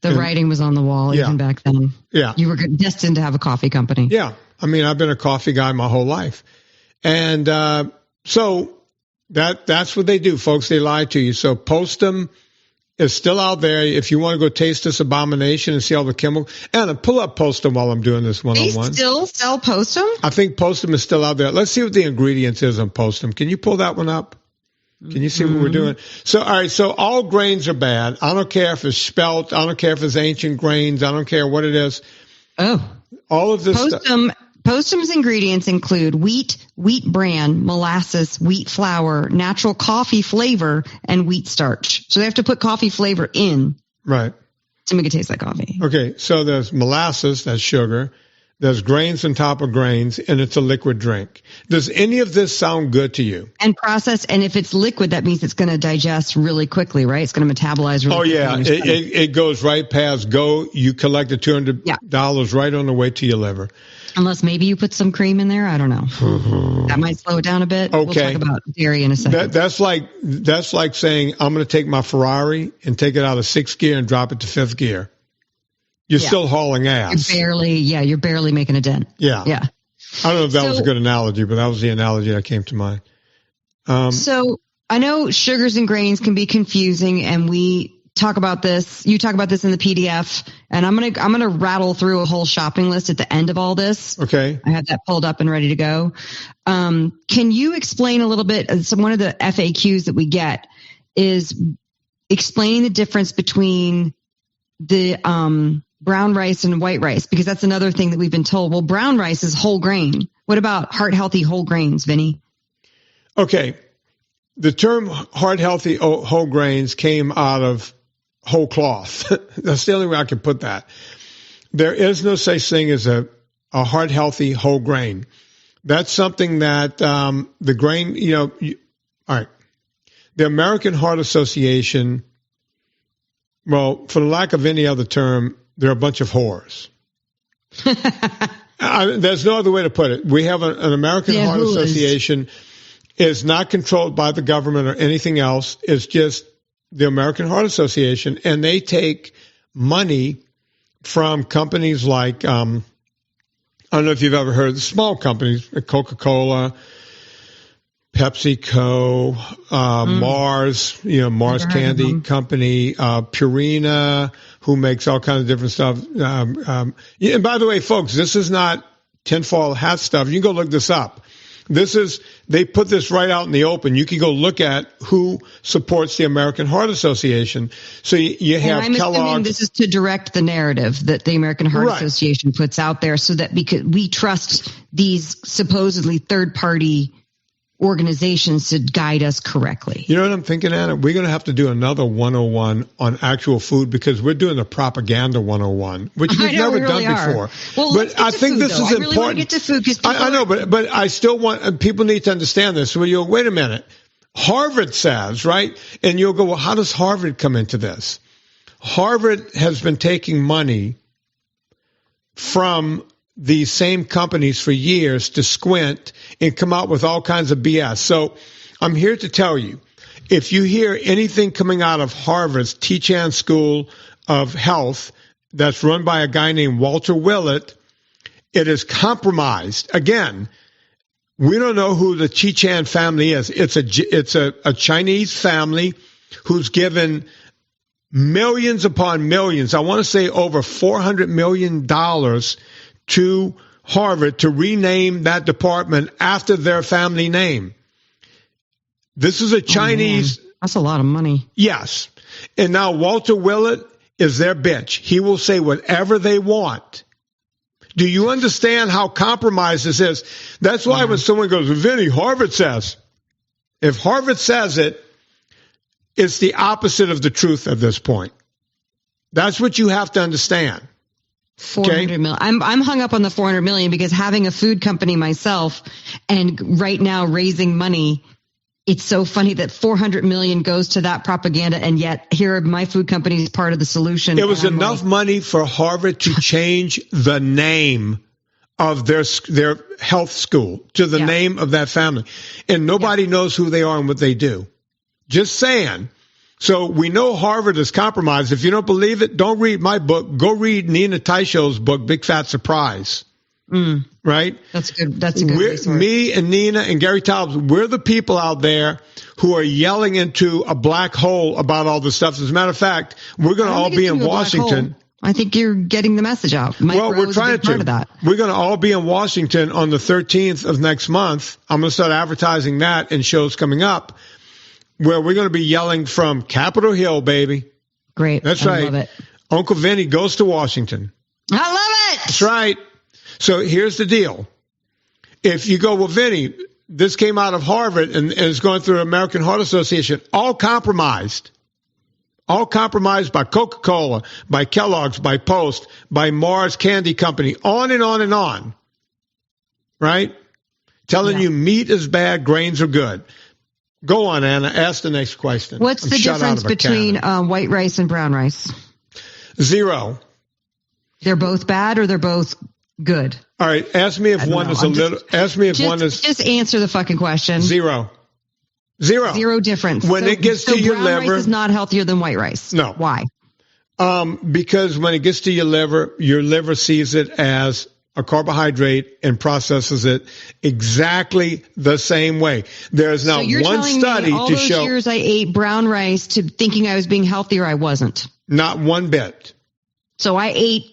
Speaker 3: The writing was on the wall even back then.
Speaker 1: Yeah.
Speaker 3: You were destined to have a coffee company.
Speaker 1: Yeah. I mean, I've been a coffee guy my whole life. And so that's what they do, folks. They lie to you. So Postum is still out there. If you want to go taste this abomination and see all the chemicals. Anna, pull up Postum while I'm doing this one-on-one.
Speaker 3: They still sell Postum?
Speaker 1: I think Postum is still out there. Let's see what the ingredients is on Postum. Can you pull that one up? Can you see what we're doing? So, all right, so all grains are bad. I don't care if it's spelt. I don't care if it's ancient grains. I don't care what it is.
Speaker 3: Oh.
Speaker 1: All of this stuff.
Speaker 3: Postum's ingredients include wheat bran, molasses, wheat flour, natural coffee flavor, and wheat starch. So they have to put coffee flavor in.
Speaker 1: Right.
Speaker 3: To make it taste like coffee.
Speaker 1: Okay, so there's molasses, that's sugar. There's grains on top of grains, and it's a liquid drink. Does any of this sound good to you?
Speaker 3: And processed, and if it's liquid, that means it's going to digest really quickly, right? It's going to metabolize really quickly.
Speaker 1: Oh, yeah. It goes right past go. You collect the $200 right on the way to your liver.
Speaker 3: Unless maybe you put some cream in there. I don't know. That might slow it down a bit.
Speaker 1: Okay.
Speaker 3: We'll talk about dairy in a second.
Speaker 1: That's like saying, I'm going to take my Ferrari and take it out of 6th gear and drop it to 5th gear. You're still hauling ass.
Speaker 3: You're barely making a dent.
Speaker 1: Yeah.
Speaker 3: Yeah.
Speaker 1: I don't know if that was a good analogy, but that was the analogy that came to mind.
Speaker 3: So I know sugars and grains can be confusing, and we talk about this. You talk about this in the PDF, and I'm gonna rattle through a whole shopping list at the end of all this.
Speaker 1: Okay.
Speaker 3: I have that pulled up and ready to go. Can you explain a little bit? So one of the FAQs that we get is explaining the difference between the brown rice and white rice, because that's another thing that we've been told. Well, brown rice is whole grain. What about heart healthy whole grains, Vinny?
Speaker 1: Okay. The term heart healthy whole grains came out of whole cloth. That's the only way I can put that. There is no such thing as a heart healthy whole grain. That's something that the grain, all right. The American Heart Association, well, for the lack of any other term, they're a bunch of whores. There's no other way to put it. We have an American Heart Association. Is not controlled by the government or anything else. It's just the American Heart Association, and they take money from companies like, I don't know if you've ever heard of the small companies, Coca-Cola, PepsiCo, Mars, Mars Candy Company, Purina, who makes all kinds of different stuff. And by the way, folks, this is not tinfoil hat stuff. You can go look this up. They put this right out in the open. You can go look at who supports the American Heart Association. So you have
Speaker 3: and I'm
Speaker 1: Kellogg's.
Speaker 3: Assuming this is to direct the narrative that the American Heart Association puts out there, so that because we trust these supposedly third-party organizations to guide us correctly.
Speaker 1: You know what I'm thinking, Anna? We're going to have to do another 101 on actual food, because we're doing a propaganda 101, which we've never done before.
Speaker 3: Well,
Speaker 1: but I think this is important. I really want to
Speaker 3: get to food, because
Speaker 1: I know, but I still want people need to understand this. So you'll wait a minute. Harvard says, right? And you'll go, well, how does Harvard come into this? Harvard has been taking money from these same companies for years to squint and come out with all kinds of BS. So I'm here to tell you, if you hear anything coming out of Harvard's T-Chan School of Health that's run by a guy named Walter Willett, it is compromised. Again, we don't know who the T-Chan family is. It's a Chinese family who's given millions upon millions. I want to say over $400 million to Harvard to rename that department after their family name. This is a Chinese.
Speaker 3: That's a lot of money.
Speaker 1: Yes. And now Walter Willett is their bitch. He will say whatever they want. Do you understand how compromised this is? That's why when someone goes, Vinny, Harvard says. If Harvard says it, it's the opposite of the truth at this point. That's what you have to understand.
Speaker 3: 400 million. I'm hung up on the 400 million, because having a food company myself and right now raising money, it's so funny that 400 million goes to that propaganda, and yet here my food company is part of the solution.
Speaker 1: It was enough money for Harvard to change the name of their health school to the name of that family, and nobody knows who they are and what they do. Just saying. So we know Harvard is compromised. If you don't believe it, don't read my book. Go read Nina Teichol's book, Big Fat Surprise. Right?
Speaker 3: That's good. That's a good resource.
Speaker 1: Me and Nina and Gary Taubes, we're the people out there who are yelling into a black hole about all this stuff. As a matter of fact, we're going to all be in Washington.
Speaker 3: I think you're getting the message out.
Speaker 1: Well, we're trying to. We're going to all be in Washington on the 13th of next month. I'm going to start advertising that in shows coming up, where we're going to be yelling from Capitol Hill, baby.
Speaker 3: Great.
Speaker 1: That's right.
Speaker 3: Love it.
Speaker 1: Uncle Vinny goes to Washington.
Speaker 3: I love it.
Speaker 1: That's right. So here's the deal. If you go, well, Vinny, this came out of Harvard and is going through the American Heart Association, all compromised. all compromised by Coca-Cola, by Kellogg's, by Post, by Mars Candy Company, on and on and on. Right? Telling you meat is bad, grains are good. Go on, Anna. Ask the next question.
Speaker 3: What's the difference between white rice and brown rice?
Speaker 1: 0.
Speaker 3: They're both bad or they're both good?
Speaker 1: All right. Ask me if one is a little. Ask me if one is.
Speaker 3: Just answer the fucking question.
Speaker 1: 0.
Speaker 3: Zero difference.
Speaker 1: When it gets to your liver,
Speaker 3: brown rice is not healthier than white rice.
Speaker 1: No.
Speaker 3: Why?
Speaker 1: Because when it gets to your liver sees it as a carbohydrate and processes it exactly the same way. There's not one study
Speaker 3: all
Speaker 1: to
Speaker 3: those
Speaker 1: show.
Speaker 3: Years I ate brown rice to thinking I was being healthier. I wasn't.
Speaker 1: Not one bit. So
Speaker 3: I ate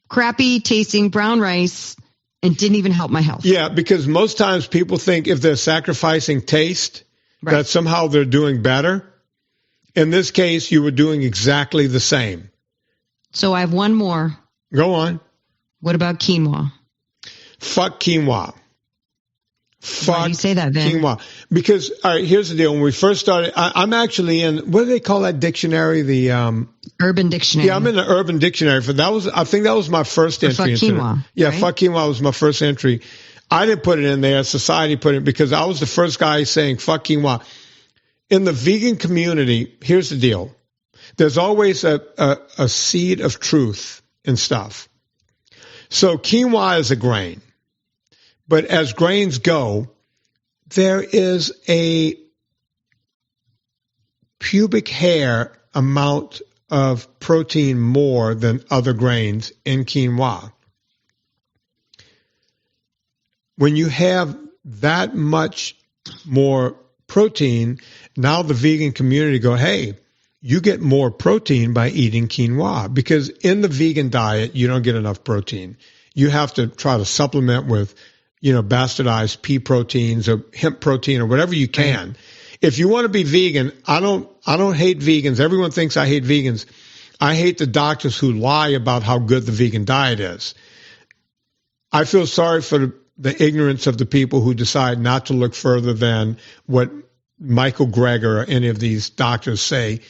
Speaker 3: crappy tasting brown rice and didn't even help my health.
Speaker 1: Yeah, because most times people think if they're sacrificing taste, that somehow they're doing better. In this case, you were doing exactly the same. So
Speaker 3: I have one more.
Speaker 1: Go on.
Speaker 3: What about quinoa?
Speaker 1: Fuck quinoa.
Speaker 3: Why do you say that, Vin?
Speaker 1: Quinoa. Because, all right, here's the deal. When we first started, I'm actually in, what do they call that dictionary? The
Speaker 3: Urban Dictionary.
Speaker 1: Yeah, I'm in the Urban Dictionary. I think that was my first entry.
Speaker 3: Fuck quinoa.
Speaker 1: Yeah, right? Fuck quinoa was my first entry. I didn't put it in there. Society put it because I was the first guy saying fuck quinoa. In the vegan community, here's the deal. There's always a seed of truth in stuff. So quinoa is a grain. But as grains go, there is a pubic hair amount of protein more than other grains in quinoa. When you have that much more protein, now the vegan community go, hey, you get more protein by eating quinoa, because in the vegan diet, you don't get enough protein. You have to try to supplement with, bastardized pea proteins or hemp protein or whatever you can. Right. If you want to be vegan, I don't hate vegans. Everyone thinks I hate vegans. I hate the doctors who lie about how good the vegan diet is. I feel sorry for the ignorance of the people who decide not to look further than what Michael Greger or any of these doctors say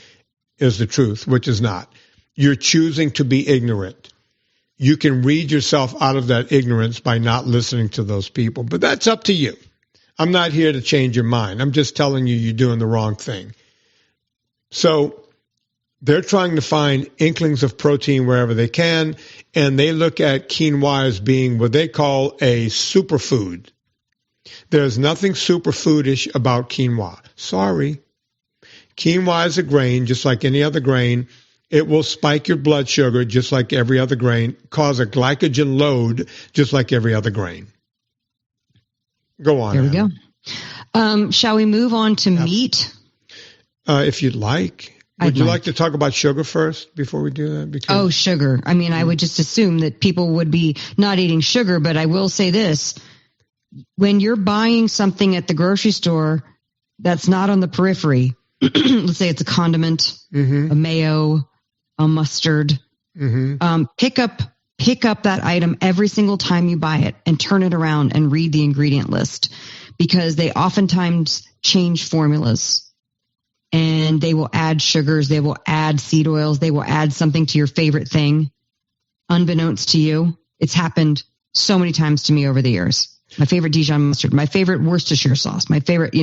Speaker 1: is the truth, which is not. You're choosing to be ignorant. You can read yourself out of that ignorance by not listening to those people, but that's up to you. I'm not here to change your mind. I'm just telling you you're doing the wrong thing. So they're trying to find inklings of protein wherever they can, and they look at quinoa as being what they call a superfood. There's nothing superfoodish about quinoa. Sorry. Quinoa is a grain, just like any other grain. It will spike your blood sugar just like every other grain, cause a glycogen load just like every other grain. Go on.
Speaker 3: There we go. Shall we move on to meat?
Speaker 1: If you'd like. Would you like to talk about sugar first before we do that?
Speaker 3: Sugar. I mean, I would just assume that people would be not eating sugar, but I will say this. When you're buying something at the grocery store that's not on the periphery, let's say it's a condiment, a mayo, a mustard, pick up that item every single time you buy it and turn it around and read the ingredient list, because they oftentimes change formulas. And they will add sugars, they will add seed oils, they will add something to your favorite thing, unbeknownst to you. It's happened so many times to me over the years. My favorite Dijon mustard, my favorite Worcestershire sauce, my favorite,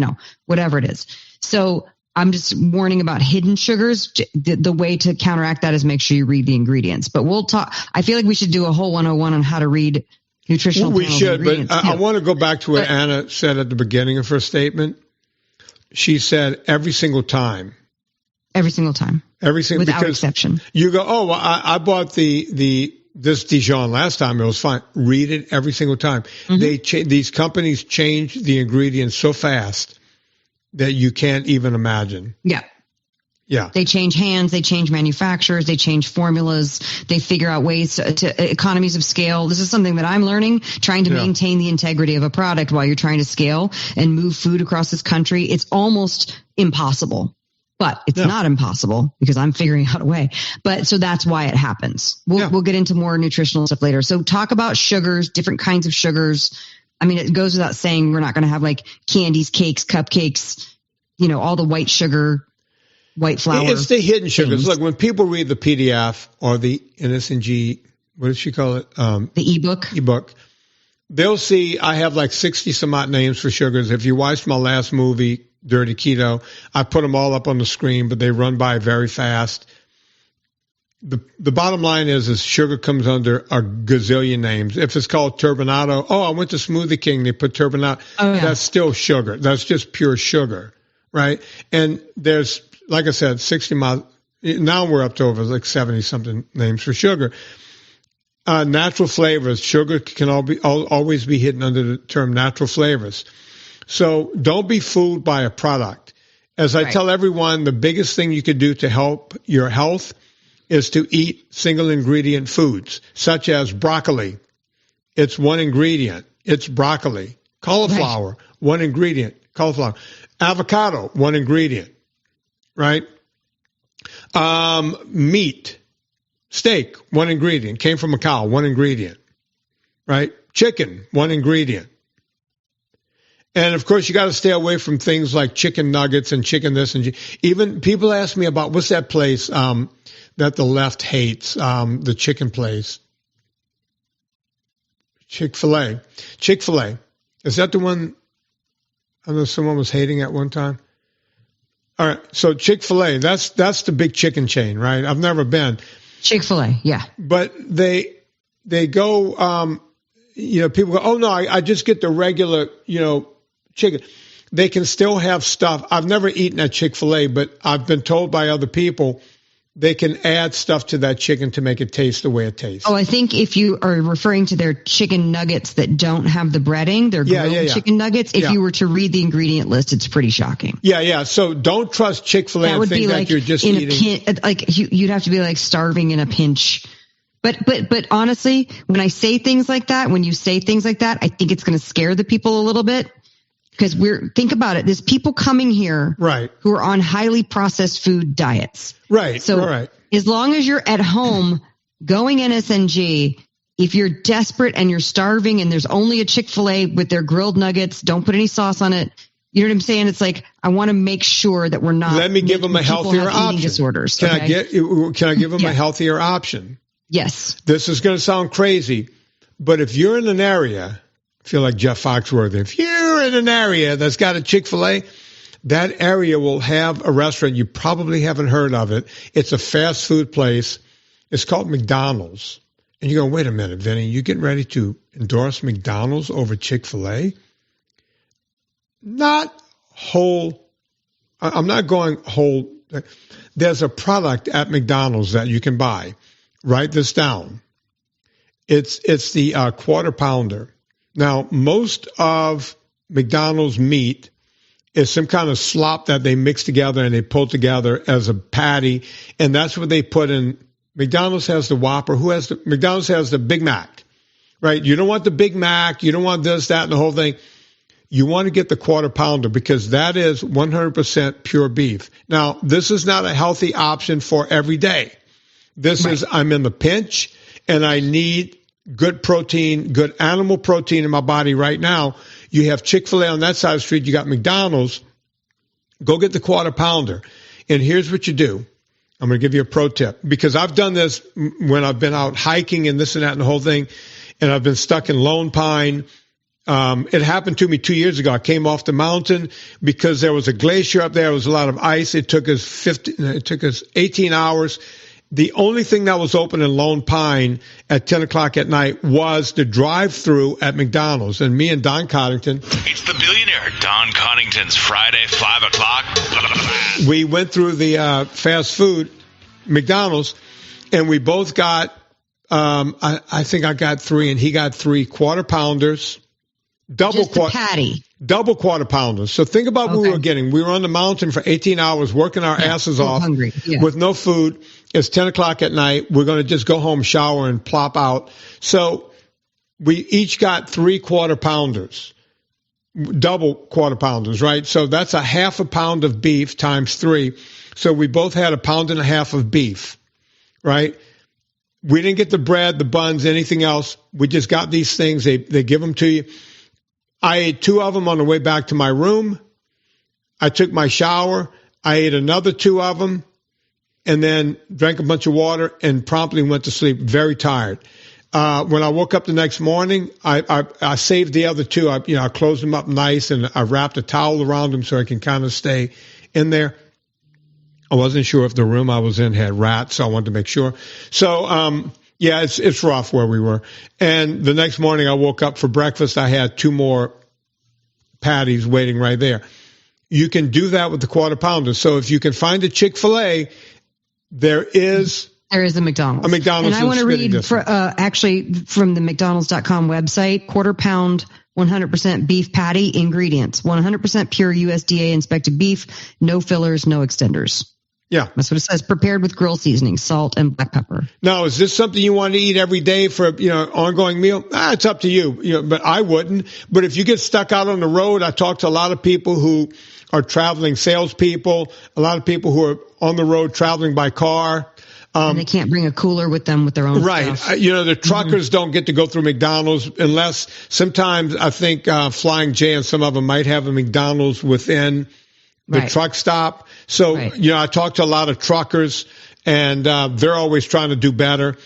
Speaker 3: whatever it is. So I'm just warning about hidden sugars. The way to counteract that is make sure you read the ingredients. But we'll talk. I feel like we should do a whole 101 on how to read nutritional.
Speaker 1: We should, but I want to go back to what Anna said at the beginning of her statement. She said every single time.
Speaker 3: Every single time. Without exception.
Speaker 1: You go, I bought this Dijon last time. It was fine. Read it every single time. These companies change the ingredients so fast that you can't even imagine.
Speaker 3: Yeah.
Speaker 1: Yeah.
Speaker 3: They change hands, they change manufacturers, they change formulas, they figure out ways to economies of scale. This is something that I'm learning, trying to maintain the integrity of a product while you're trying to scale and move food across this country. It's almost impossible, but it's not impossible because I'm figuring out a way. But so that's why it happens. We'll get into more nutritional stuff later. So talk about sugars, different kinds of sugars. I mean, it goes without saying we're not going to have like candies, cakes, cupcakes, all the white sugar white flour.
Speaker 1: It's the hidden sugars.
Speaker 3: things.
Speaker 1: Look, when people read the PDF or the NSNG, what does she call it?
Speaker 3: The ebook.
Speaker 1: Ebook. They'll see I have like 60 some odd names for sugars. If you watched my last movie, Dirty Keto, I put them all up on the screen, but they run by very fast. The bottom line is sugar comes under a gazillion names. If it's called turbinado, I went to Smoothie King, they put turbinado. Oh, yeah. That's still sugar. That's just pure sugar, right? And there's, like I said, 60 miles. Now we're up to over like 70 something names for sugar. Natural flavors. Sugar can always be hidden under the term natural flavors. So don't be fooled by a product. As I tell everyone, the biggest thing you could do to help your health is to eat single ingredient foods, such as broccoli. It's one ingredient. It's broccoli. Cauliflower, one ingredient. Cauliflower. Avocado, one ingredient. Right? Meat. Steak, one ingredient. Came from a cow, one ingredient. Right? Chicken, one ingredient. And of course, you got to stay away from things like chicken nuggets and chicken this and even people ask me about what's that place that the left hates, the chicken place. Chick-fil-A. Chick-fil-A. Is that the one I know someone was hating at one time? All right. So Chick-fil-A, that's the big chicken chain, right? I've never been.
Speaker 3: Chick-fil-A, yeah.
Speaker 1: But they go, people go, oh no, I just get the regular, chicken. They can still have stuff. I've never eaten at Chick-fil-A, but I've been told by other people they can add stuff to that chicken to make it taste the way it tastes.
Speaker 3: Oh, I think if you are referring to their chicken nuggets that don't have the breading, they're grilled chicken nuggets. If you were to read the ingredient list, it's pretty shocking.
Speaker 1: Yeah. So don't trust Chick-fil-A and think that you're just eating.
Speaker 3: You'd have to be like starving in a pinch. But honestly, when I say things like that, when you say things like that, I think it's going to scare the people a little bit. Because think about it. There's people coming here who are on highly processed food diets.
Speaker 1: Right.
Speaker 3: So as long as you're at home going NSNG, if you're desperate and you're starving and there's only a Chick-fil-A with their grilled nuggets, don't put any sauce on it. You know what I'm saying? It's like, I want to make sure that we're not.
Speaker 1: Let me give them a healthier option.
Speaker 3: Disorders.
Speaker 1: Can I give them a healthier option?
Speaker 3: Yes.
Speaker 1: This is going to sound crazy, but if you're in an area, I feel like Jeff Foxworthy, if you're in an area that's got a Chick-fil-A, that area will have a restaurant. You probably haven't heard of it. It's a fast food place. It's called McDonald's. And you go, wait a minute, Vinny, you getting ready to endorse McDonald's over Chick-fil-A? Not whole. I'm not going whole. There's a product at McDonald's that you can buy. Write this down. It's the quarter pounder. Now, most of McDonald's meat is some kind of slop that they mix together and they pull together as a patty, and that's what they put in. McDonald's has the Whopper. McDonald's has the Big Mac, right? You don't want the Big Mac. You don't want this, that, and the whole thing. You want to get the quarter pounder because that is 100% pure beef. Now, this is not a healthy option for every day. This is, I'm in the pinch and I need good protein, good animal protein in my body right now. You have Chick-fil-A on that side of the street. You got McDonald's. Go get the quarter pounder. And here's what you do. I'm going to give you a pro tip because I've done this when I've been out hiking and this and that and the whole thing. And I've been stuck in Lone Pine. It happened to me 2 years ago. I came off the mountain because there was a glacier up there. There was a lot of ice. It took us 18 hours. The only thing that was open in Lone Pine at 10 o'clock at night was the drive-through at McDonald's. And me and Don Coddington.
Speaker 5: It's the billionaire Don Coddington's Friday, 5 o'clock.
Speaker 1: We went through the fast food, McDonald's, and we both got, I think I got 3 and he got 3 quarter pounders. Double quarter pounders. So think about what we were getting. We were on the mountain for 18 hours working our asses off with no food. It's 10 o'clock at night. We're going to just go home, shower, and plop out. So we each got 3 quarter pounders, double quarter pounders, right? So that's a half a pound of beef times 3. So we both had 1.5 pounds of beef, right? We didn't get the bread, the buns, anything else. We just got these things. They give them to you. I ate 2 of them on the way back to my room. I took my shower. I ate another 2 of them and then drank a bunch of water and promptly went to sleep very tired. When I woke up the next morning, I saved the other 2. I closed them up nice and I wrapped a towel around them so I can kind of stay in there. I wasn't sure if the room I was in had rats, so I wanted to make sure. So, yeah, it's rough where we were. And the next morning I woke up for breakfast. I had 2 more patties waiting right there. You can do that with the quarter pounder. So if you can find a Chick-fil-A, there is
Speaker 3: a McDonald's. And I want to read actually from the McDonald's.com website, quarter pound 100% beef patty ingredients, 100% pure USDA inspected beef, no fillers, no extenders.
Speaker 1: Yeah.
Speaker 3: That's what it says. Prepared with grill seasoning, salt, and black pepper.
Speaker 1: Now, is this something you want to eat every day for ongoing meal? It's up to you. But I wouldn't. But if you get stuck out on the road, I talk to a lot of people who are traveling salespeople, a lot of people who are on the road traveling by car.
Speaker 3: And they can't bring a cooler with them with their own
Speaker 1: right.
Speaker 3: stuff.
Speaker 1: The truckers don't get to go through McDonald's unless sometimes I think Flying J and some of them might have a McDonald's within the truck stop. So, I talk to a lot of truckers and they're always trying to do better.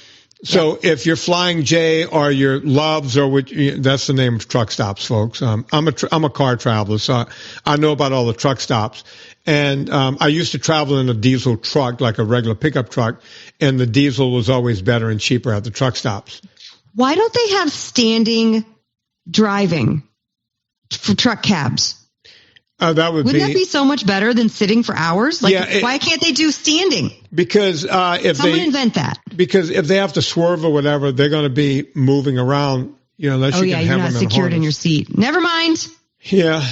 Speaker 1: So if you're Flying J or your Loves or that's the name of truck stops, folks. I'm a car traveler, so I know about all the truck stops. And I used to travel in a diesel truck, like a regular pickup truck, and the diesel was always better and cheaper at the truck stops.
Speaker 3: Why don't they have standing driving for truck cabs? Wouldn't that be so much better than sitting for hours? Why can't they do standing?
Speaker 1: Because
Speaker 3: invent that.
Speaker 1: Because if they have to swerve or whatever, they're going to be moving around. Unless you can
Speaker 3: you're
Speaker 1: have
Speaker 3: not
Speaker 1: them
Speaker 3: secured in your seat. Never mind.
Speaker 1: Yeah.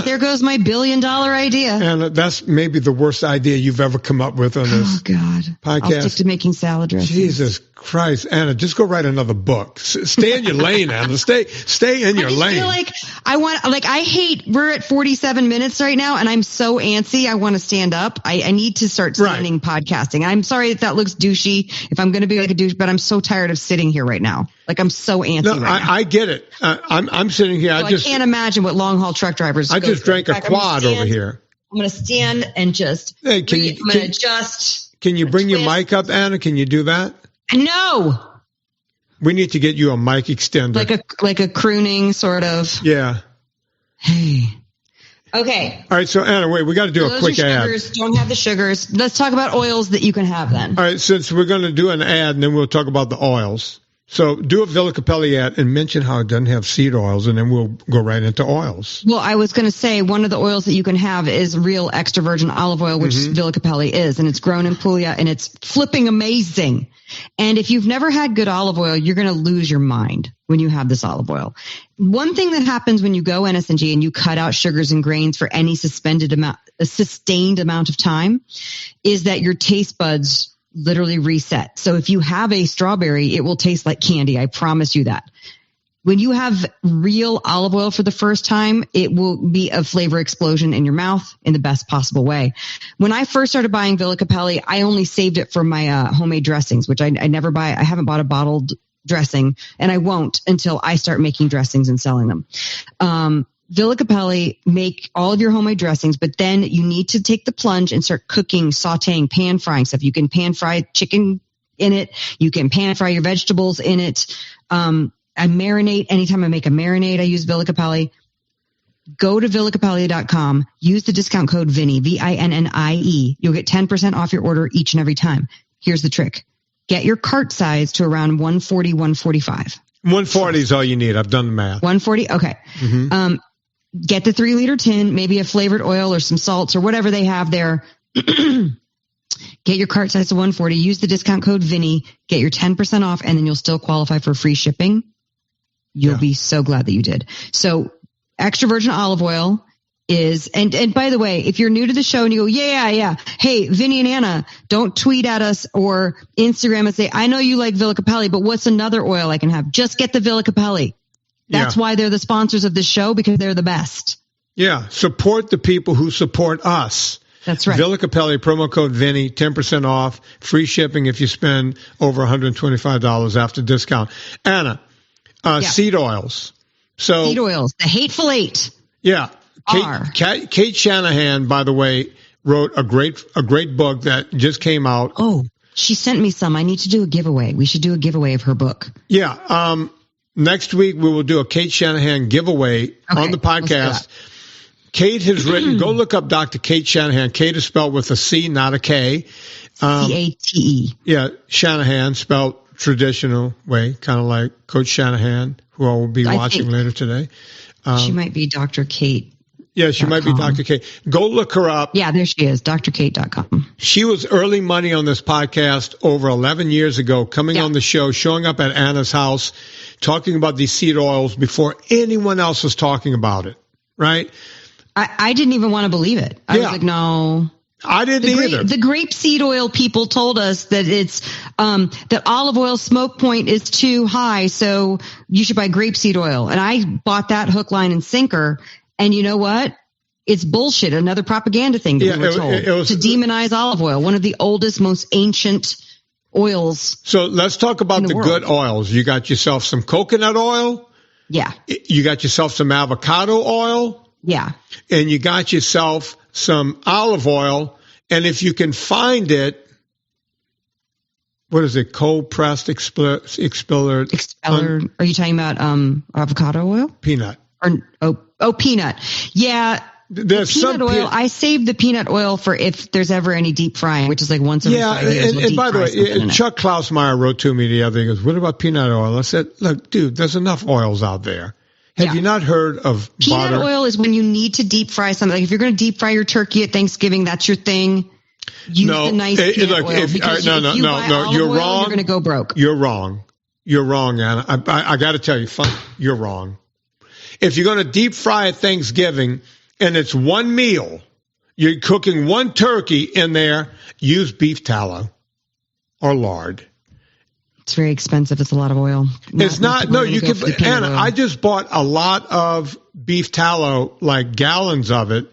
Speaker 3: There goes my $1 billion idea.
Speaker 1: And that's maybe the worst idea you've ever come up with on this
Speaker 3: podcast.
Speaker 1: I'll
Speaker 3: stick to making salad dressing.
Speaker 1: Jesus Christ, Anna, just go write another book. Stay in your lane, Anna. Stay in your lane. I feel like we're at 47 minutes right now and I'm so antsy. I want to stand up. I need to start standing podcasting. I'm sorry that looks douchey if I'm going to be like a douche, but I'm so tired of sitting here right now. I'm so antsy right now. I get it. I'm sitting here.
Speaker 3: I can't imagine what long haul truck drivers.
Speaker 1: I just drank a quad over here.
Speaker 3: I'm going to stand and just.
Speaker 1: Hey, can you bring your mic up, Anna? Can you do that?
Speaker 3: No.
Speaker 1: We need to get you a mic extender.
Speaker 3: Like a crooning sort of.
Speaker 1: Yeah.
Speaker 3: Hey. Okay.
Speaker 1: All right. So Anna, wait, we got to do a quick ad.
Speaker 3: Don't have the sugars. Let's talk about oils that you can have then.
Speaker 1: All right. Since we're going to do an ad and then we'll talk about the oils. So do a Villa Capelli ad and mention how it doesn't have seed oils, and then we'll go right into oils.
Speaker 3: Well, I was going to say one of the oils that you can have is real extra virgin olive oil, which Villa Capelli is, and it's grown in Puglia, and it's flipping amazing. And if you've never had good olive oil, you're going to lose your mind when you have this olive oil. One thing that happens when you go NSNG and you cut out sugars and grains for any sustained amount of time is that your taste buds literally reset. So if you have a strawberry, it will taste like candy. I promise you that. When you have real olive oil for the first time, it will be a flavor explosion in your mouth in the best possible way. When I first started buying Villa Capelli, I only saved it for my homemade dressings, which I never buy. I haven't bought a bottled dressing, and I won't until I start making dressings and selling them. Villa Capelli make all of your homemade dressings, but then you need to take the plunge and start cooking, sauteing, pan frying stuff. You can pan fry chicken in it. You can pan fry your vegetables in it. I marinate. Anytime I make a marinade, I use Villa Capelli. Go to villacapelli.com. Use the discount code Vinnie, VINNIE. You'll get 10% off your order each and every time. Here's the trick. Get your cart size to around 140, 145.
Speaker 1: 140 is all you need. I've done the math.
Speaker 3: 140? Okay. Get the 3-liter tin, maybe a flavored oil or some salts or whatever they have there. Get your cart size to 140. Use the discount code Vinnie. Get your 10% off, and then you'll still qualify for free shipping. You'll be so glad that you did. So extra virgin olive oil is, and by the way, if you're new to the show and you go, yeah. Hey, Vinnie and Anna, don't tweet at us or Instagram and say, I know you like Villa Capelli, but what's another oil I can have? Just get the Villa Capelli. That's why they're the sponsors of this show, because they're the best. Yeah.
Speaker 1: Support the people who support us.
Speaker 3: That's right.
Speaker 1: Villa Capelli, promo code Vinnie, 10% off, free shipping if you spend over $125 after discount. Anna, seed oils.
Speaker 3: Seed oils, the Hateful Eight.
Speaker 1: Yeah. Kate Shanahan, by the way, wrote a great book that just came out.
Speaker 3: Oh, she sent me some. I need to do a giveaway. We should do a giveaway of her book.
Speaker 1: Yeah. Next week we will do a Kate Shanahan giveaway on the podcast. Kate has written, go look up Dr. Kate Shanahan. Kate is spelled with a C, not a K.
Speaker 3: C-A-T-E.
Speaker 1: Yeah, Shanahan, spelled traditional way, kind of like Coach Shanahan, who I will be watching later today.
Speaker 3: She might be Dr. Kate.
Speaker 1: Yeah, she might be Dr. Kate. Go look her up.
Speaker 3: Yeah, there she is, drkate.com.
Speaker 1: She was early money on this podcast over 11 years ago, coming on the show, showing up at Anna's house, talking about these seed oils before anyone else was talking about it, right?
Speaker 3: I didn't even want to believe it. I was like, no.
Speaker 1: I didn't either.
Speaker 3: The grapeseed oil people told us that it's that olive oil smoke point is too high, so you should buy grapeseed oil. And I bought that hook, line, and sinker. And you know what? It's bullshit. Another propaganda thing that we were told it was, to demonize olive oil, one of the oldest, most ancient oils.
Speaker 1: So let's talk about the good oils. You got yourself some coconut oil.
Speaker 3: Yeah.
Speaker 1: You got yourself some avocado oil.
Speaker 3: Yeah.
Speaker 1: And you got yourself some olive oil. And if you can find it, what is it? Cold pressed expeller.
Speaker 3: Are you talking about avocado oil?
Speaker 1: Peanut.
Speaker 3: Or peanut. Yeah.
Speaker 1: There's
Speaker 3: peanut oil. I save the peanut oil for if there's ever any deep frying, which is like once every 5 years.
Speaker 1: And by the way, Chuck Klausmeyer wrote to me the other day. He goes, "What about peanut oil?" I said, "Look, dude, there's enough oils out there. Have you not heard of
Speaker 3: peanut
Speaker 1: butter?
Speaker 3: Oil is when you need to deep fry something. Like if you're going to deep fry your turkey at Thanksgiving, that's your thing. Use the nice peanut oil. Because if you buy olive
Speaker 1: you're
Speaker 3: oil,
Speaker 1: wrong.
Speaker 3: You're going to go broke.
Speaker 1: You're wrong. You're wrong, Anna. I got to tell you, you're wrong. If you're going to deep fry at Thanksgiving and it's one meal, you're cooking one turkey in there, use beef tallow or lard.
Speaker 3: It's very expensive. It's a lot of oil.
Speaker 1: It's not. No, you can. Anna, I just bought a lot of beef tallow, like gallons of it,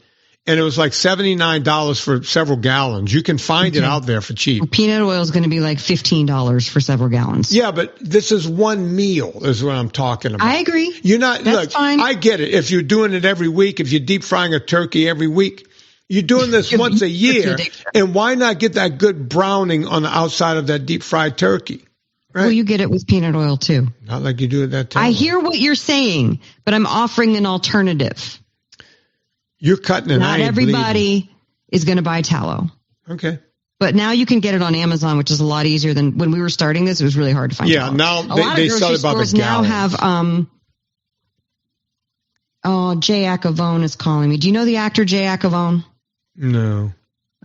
Speaker 1: and it was like $79 for several gallons. You can find it out there for cheap.
Speaker 3: Well, peanut oil is going to be like $15 for several gallons.
Speaker 1: Yeah, but this is one meal is what I'm talking about.
Speaker 3: I agree.
Speaker 1: You're not.
Speaker 3: That's fine.
Speaker 1: I get it. If you're doing it every week, if you're deep frying a turkey every week, you're doing this once a year. And why not get that good browning on the outside of that deep fried turkey? Right.
Speaker 3: Well, you get it with peanut oil too.
Speaker 1: Not like you do at that time.
Speaker 3: I hear what you're saying, but I'm offering an alternative.
Speaker 1: You're cutting it.
Speaker 3: Not everybody is going to buy tallow.
Speaker 1: Okay.
Speaker 3: But now you can get it on Amazon, which is a lot easier than when we were starting this. It was really hard to find.
Speaker 1: Yeah, now they sell it by the gallon.
Speaker 3: Now have Jay Acavone is calling me. Do you know the actor Jay Acavone?
Speaker 1: No.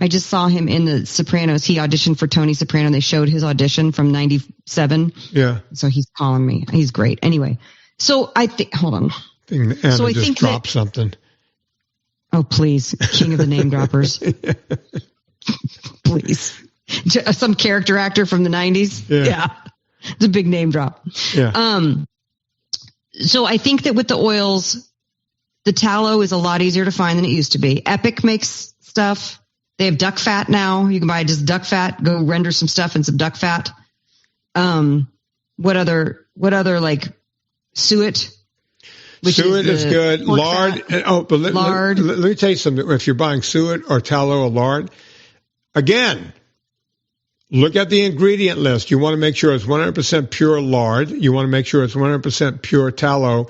Speaker 3: I just saw him in The Sopranos. He auditioned for Tony Soprano. They showed his audition from 97.
Speaker 1: Yeah.
Speaker 3: So he's calling me. He's great. Anyway, so I think, hold on.
Speaker 1: So I think dropped something.
Speaker 3: Oh, please. King of the name droppers. Please. Some character actor from the 90s. Yeah. It's a big name drop.
Speaker 1: Yeah.
Speaker 3: So I think that with the oils, the tallow is a lot easier to find than it used to be. Epic makes stuff. They have duck fat now. You can buy just duck fat. Go render some stuff in some duck fat. What other like suet?
Speaker 1: Suet is good. Lard.
Speaker 3: Lard.
Speaker 1: Let me tell you something. If you're buying suet or tallow or lard, again, look at the ingredient list. You want to make sure it's 100% pure lard. You want to make sure it's 100% pure tallow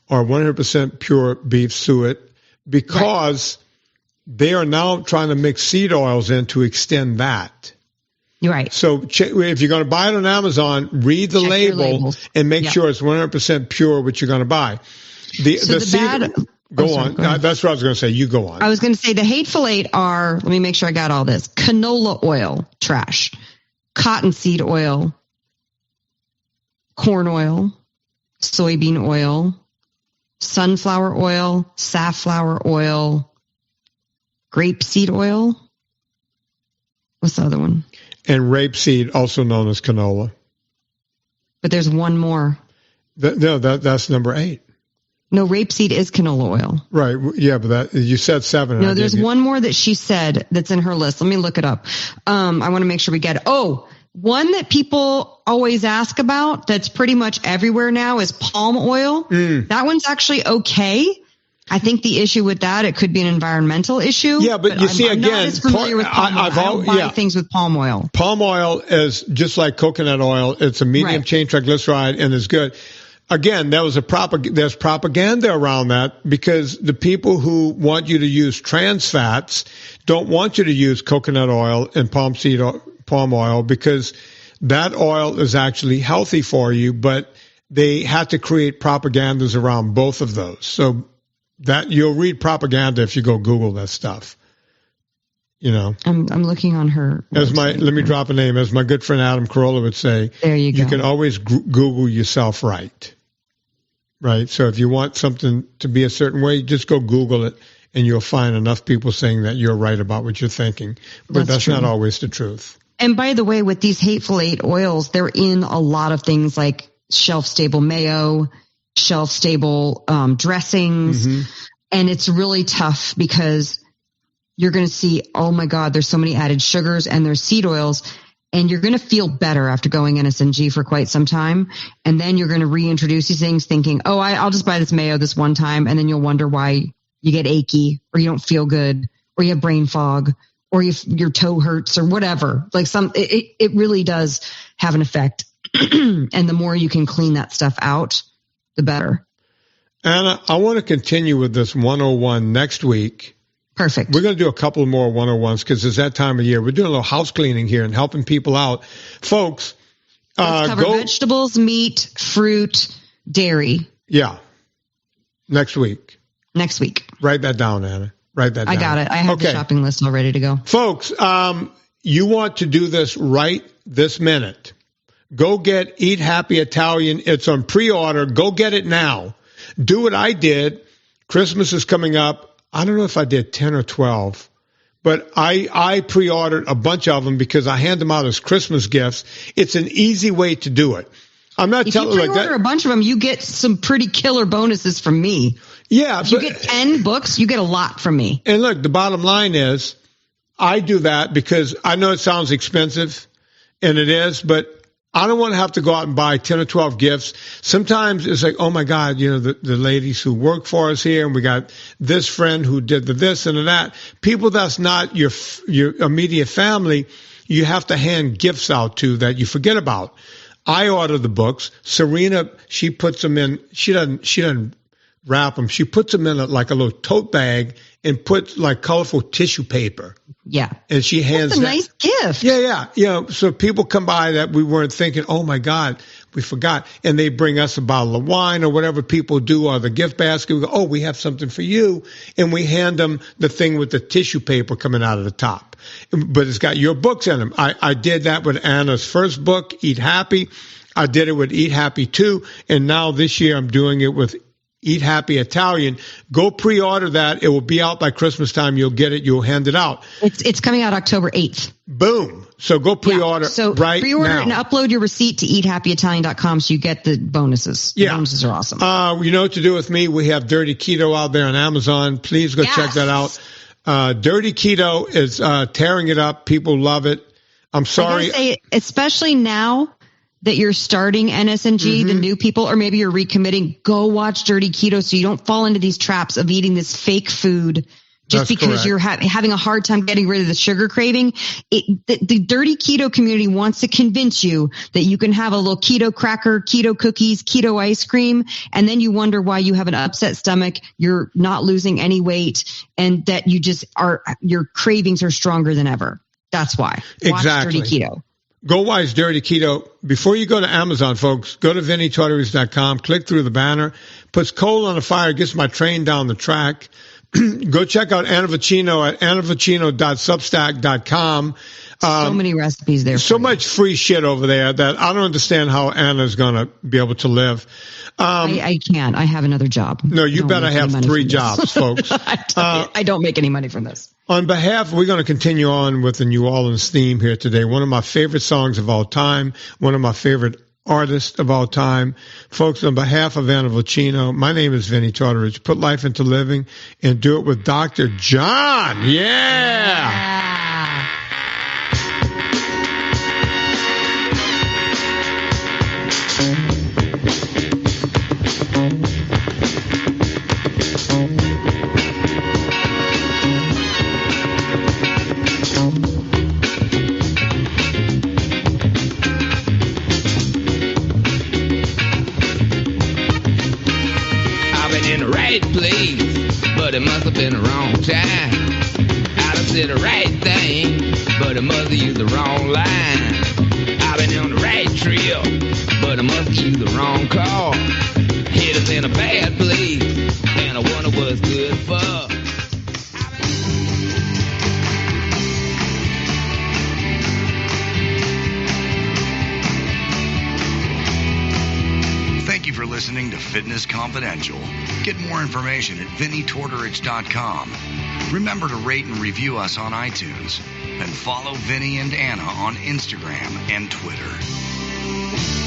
Speaker 1: or 100% pure beef suet because they are now trying to mix seed oils in to extend that.
Speaker 3: Right.
Speaker 1: So if you're going to buy it on Amazon, read the label and make sure it's 100% pure what you're going to buy. Go on. That's what I was going to say. You go on.
Speaker 3: I was going to say the Hateful Eight are, let me make sure I got all this. Canola oil, trash. Cottonseed oil. Corn oil. Soybean oil. Sunflower oil. Safflower oil. Grapeseed oil. What's the other one?
Speaker 1: And rapeseed, also known as canola.
Speaker 3: But there's one more.
Speaker 1: That's number 8.
Speaker 3: No, rapeseed is canola oil.
Speaker 1: Right. Yeah, but you said 7.
Speaker 3: No, there's one more that she said that's in her list. Let me look it up. I want to make sure we get it. Oh, one that people always ask about that's pretty much everywhere now is palm oil. That one's actually okay. I think the issue with that, it could be an environmental issue.
Speaker 1: Yeah, but you see,
Speaker 3: I'm
Speaker 1: again,
Speaker 3: not as familiar with palm oil. I don't buy things with palm oil.
Speaker 1: Palm oil is just like coconut oil. It's a medium chain triglyceride and is good. Again, there's propaganda around that because the people who want you to use trans fats don't want you to use coconut oil and palm oil because that oil is actually healthy for you, but they had to create propagandas around both of those. So that you'll read propaganda if you go Google that stuff. You know,
Speaker 3: I'm looking on her.
Speaker 1: Let me drop a name. As my good friend Adam Carolla would say,
Speaker 3: there you go.
Speaker 1: You can always Google yourself right. Right. So if you want something to be a certain way, just go Google it and you'll find enough people saying that you're right about what you're thinking. But that's not always the truth.
Speaker 3: And by the way, with these Hateful Eight oils, they're in a lot of things like shelf-stable mayo, shelf-stable dressings. Mm-hmm. And it's really tough because you're going to see, oh my God, there's so many added sugars and there's seed oils. And you're going to feel better after going NSNG for quite some time. And then you're going to reintroduce these things thinking, oh, I'll just buy this mayo this one time. And then you'll wonder why you get achy or you don't feel good or you have brain fog or your toe hurts or whatever. Like it really does have an effect. And the more you can clean that stuff out, the better.
Speaker 1: Anna, I want to continue with this 101 next week.
Speaker 3: Perfect.
Speaker 1: We're going to do a couple more 101s because it's that time of year. We're doing a little house cleaning here and helping people out. Folks,
Speaker 3: let's cover vegetables, meat, fruit, dairy.
Speaker 1: Yeah. Next week.
Speaker 3: Write
Speaker 1: that down, Anna. Write that down.
Speaker 3: I got it. I have the shopping list all ready to go.
Speaker 1: Folks, you want to do this right this minute. Go get Eat Happy Italian. It's on pre-order. Go get it now. Do what I did. Christmas is coming up. I don't know if I did 10 or 12, but I pre-ordered a bunch of them because I hand them out as Christmas gifts. It's an easy way to do it. I'm not telling you like that. If you pre-order
Speaker 3: a bunch of them, you get some pretty killer bonuses from me.
Speaker 1: Yeah.
Speaker 3: If you get 10 books, you get a lot from me.
Speaker 1: And look, the bottom line is I do that because I know it sounds expensive, and it is, but I don't want to have to go out and buy 10 or 12 gifts. Sometimes it's like, oh, my God, you know, the ladies who work for us here, and we got this friend who did the this and the that. People that's not your immediate family, you have to hand gifts out to that you forget about. I order the books. Serena, she puts them in. She doesn't wrap them. She puts them in like a little tote bag and puts like colorful tissue paper.
Speaker 3: Yeah.
Speaker 1: And she hands
Speaker 3: That's a nice gift.
Speaker 1: Yeah. You know, so people come by that we weren't thinking, oh my God, we forgot. And they bring us a bottle of wine or whatever people do, or the gift basket. We go, oh, we have something for you. And we hand them the thing with the tissue paper coming out of the top. But it's got your books in them. I did that with Anna's first book, Eat Happy. I did it with Eat Happy 2. And now this year I'm doing it with Eat Happy Italian. Go pre-order that. It will be out by Christmas time. You'll get it. You'll hand it out.
Speaker 3: It's coming out October 8th.
Speaker 1: Boom. So go pre-order right
Speaker 3: pre-order
Speaker 1: now.
Speaker 3: And upload your receipt to eathappyitalian.com so you get the bonuses. The bonuses are awesome.
Speaker 1: You know what to do with me? We have Dirty Keto out there on Amazon. Please go check that out. Dirty Keto is tearing it up. People love it. I'm sorry.
Speaker 3: I gotta say, especially now that you're starting NSNG, the new people, or maybe you're recommitting, go watch Dirty Keto so you don't fall into these traps of eating this fake food just because you're having a hard time getting rid of the sugar craving. The Dirty Keto community wants to convince you that you can have a little keto cracker, keto cookies, keto ice cream, and then you wonder why you have an upset stomach, you're not losing any weight, and that your cravings are stronger than ever. That's why. Watch Dirty Keto.
Speaker 1: Go watch Dirty Keto. Before you go to Amazon, folks, go to VinnyTartaries.com, click through the banner, puts coal on the fire, gets my train down the track. Go check out Anna Vocino at annavocino.substack.com.
Speaker 3: So many recipes there.
Speaker 1: So much free shit over there that I don't understand how Anna's going to be able to live.
Speaker 3: I can't. I have another job.
Speaker 1: No, you better have 3 jobs, folks.
Speaker 3: I don't make any money from this.
Speaker 1: On behalf, we're going to continue on with the New Orleans theme here today. One of my favorite songs of all time, one of my favorite artists of all time. Folks, on behalf of Anna Vocino, my name is Vinny Tartaridge. Put life into living and do it with Dr. John. Yeah.
Speaker 6: right place, but it must have been the wrong time. I done said the right thing, but it must have used the wrong line. I've been on the right trail, but I must have used the wrong car. Head is in a bad place, and I wonder what's good for.
Speaker 2: Thank you for listening to Fitness Confidential. Get more information at VinnyTortorich.com. Remember to rate and review us on iTunes. And follow Vinny and Anna on Instagram and Twitter.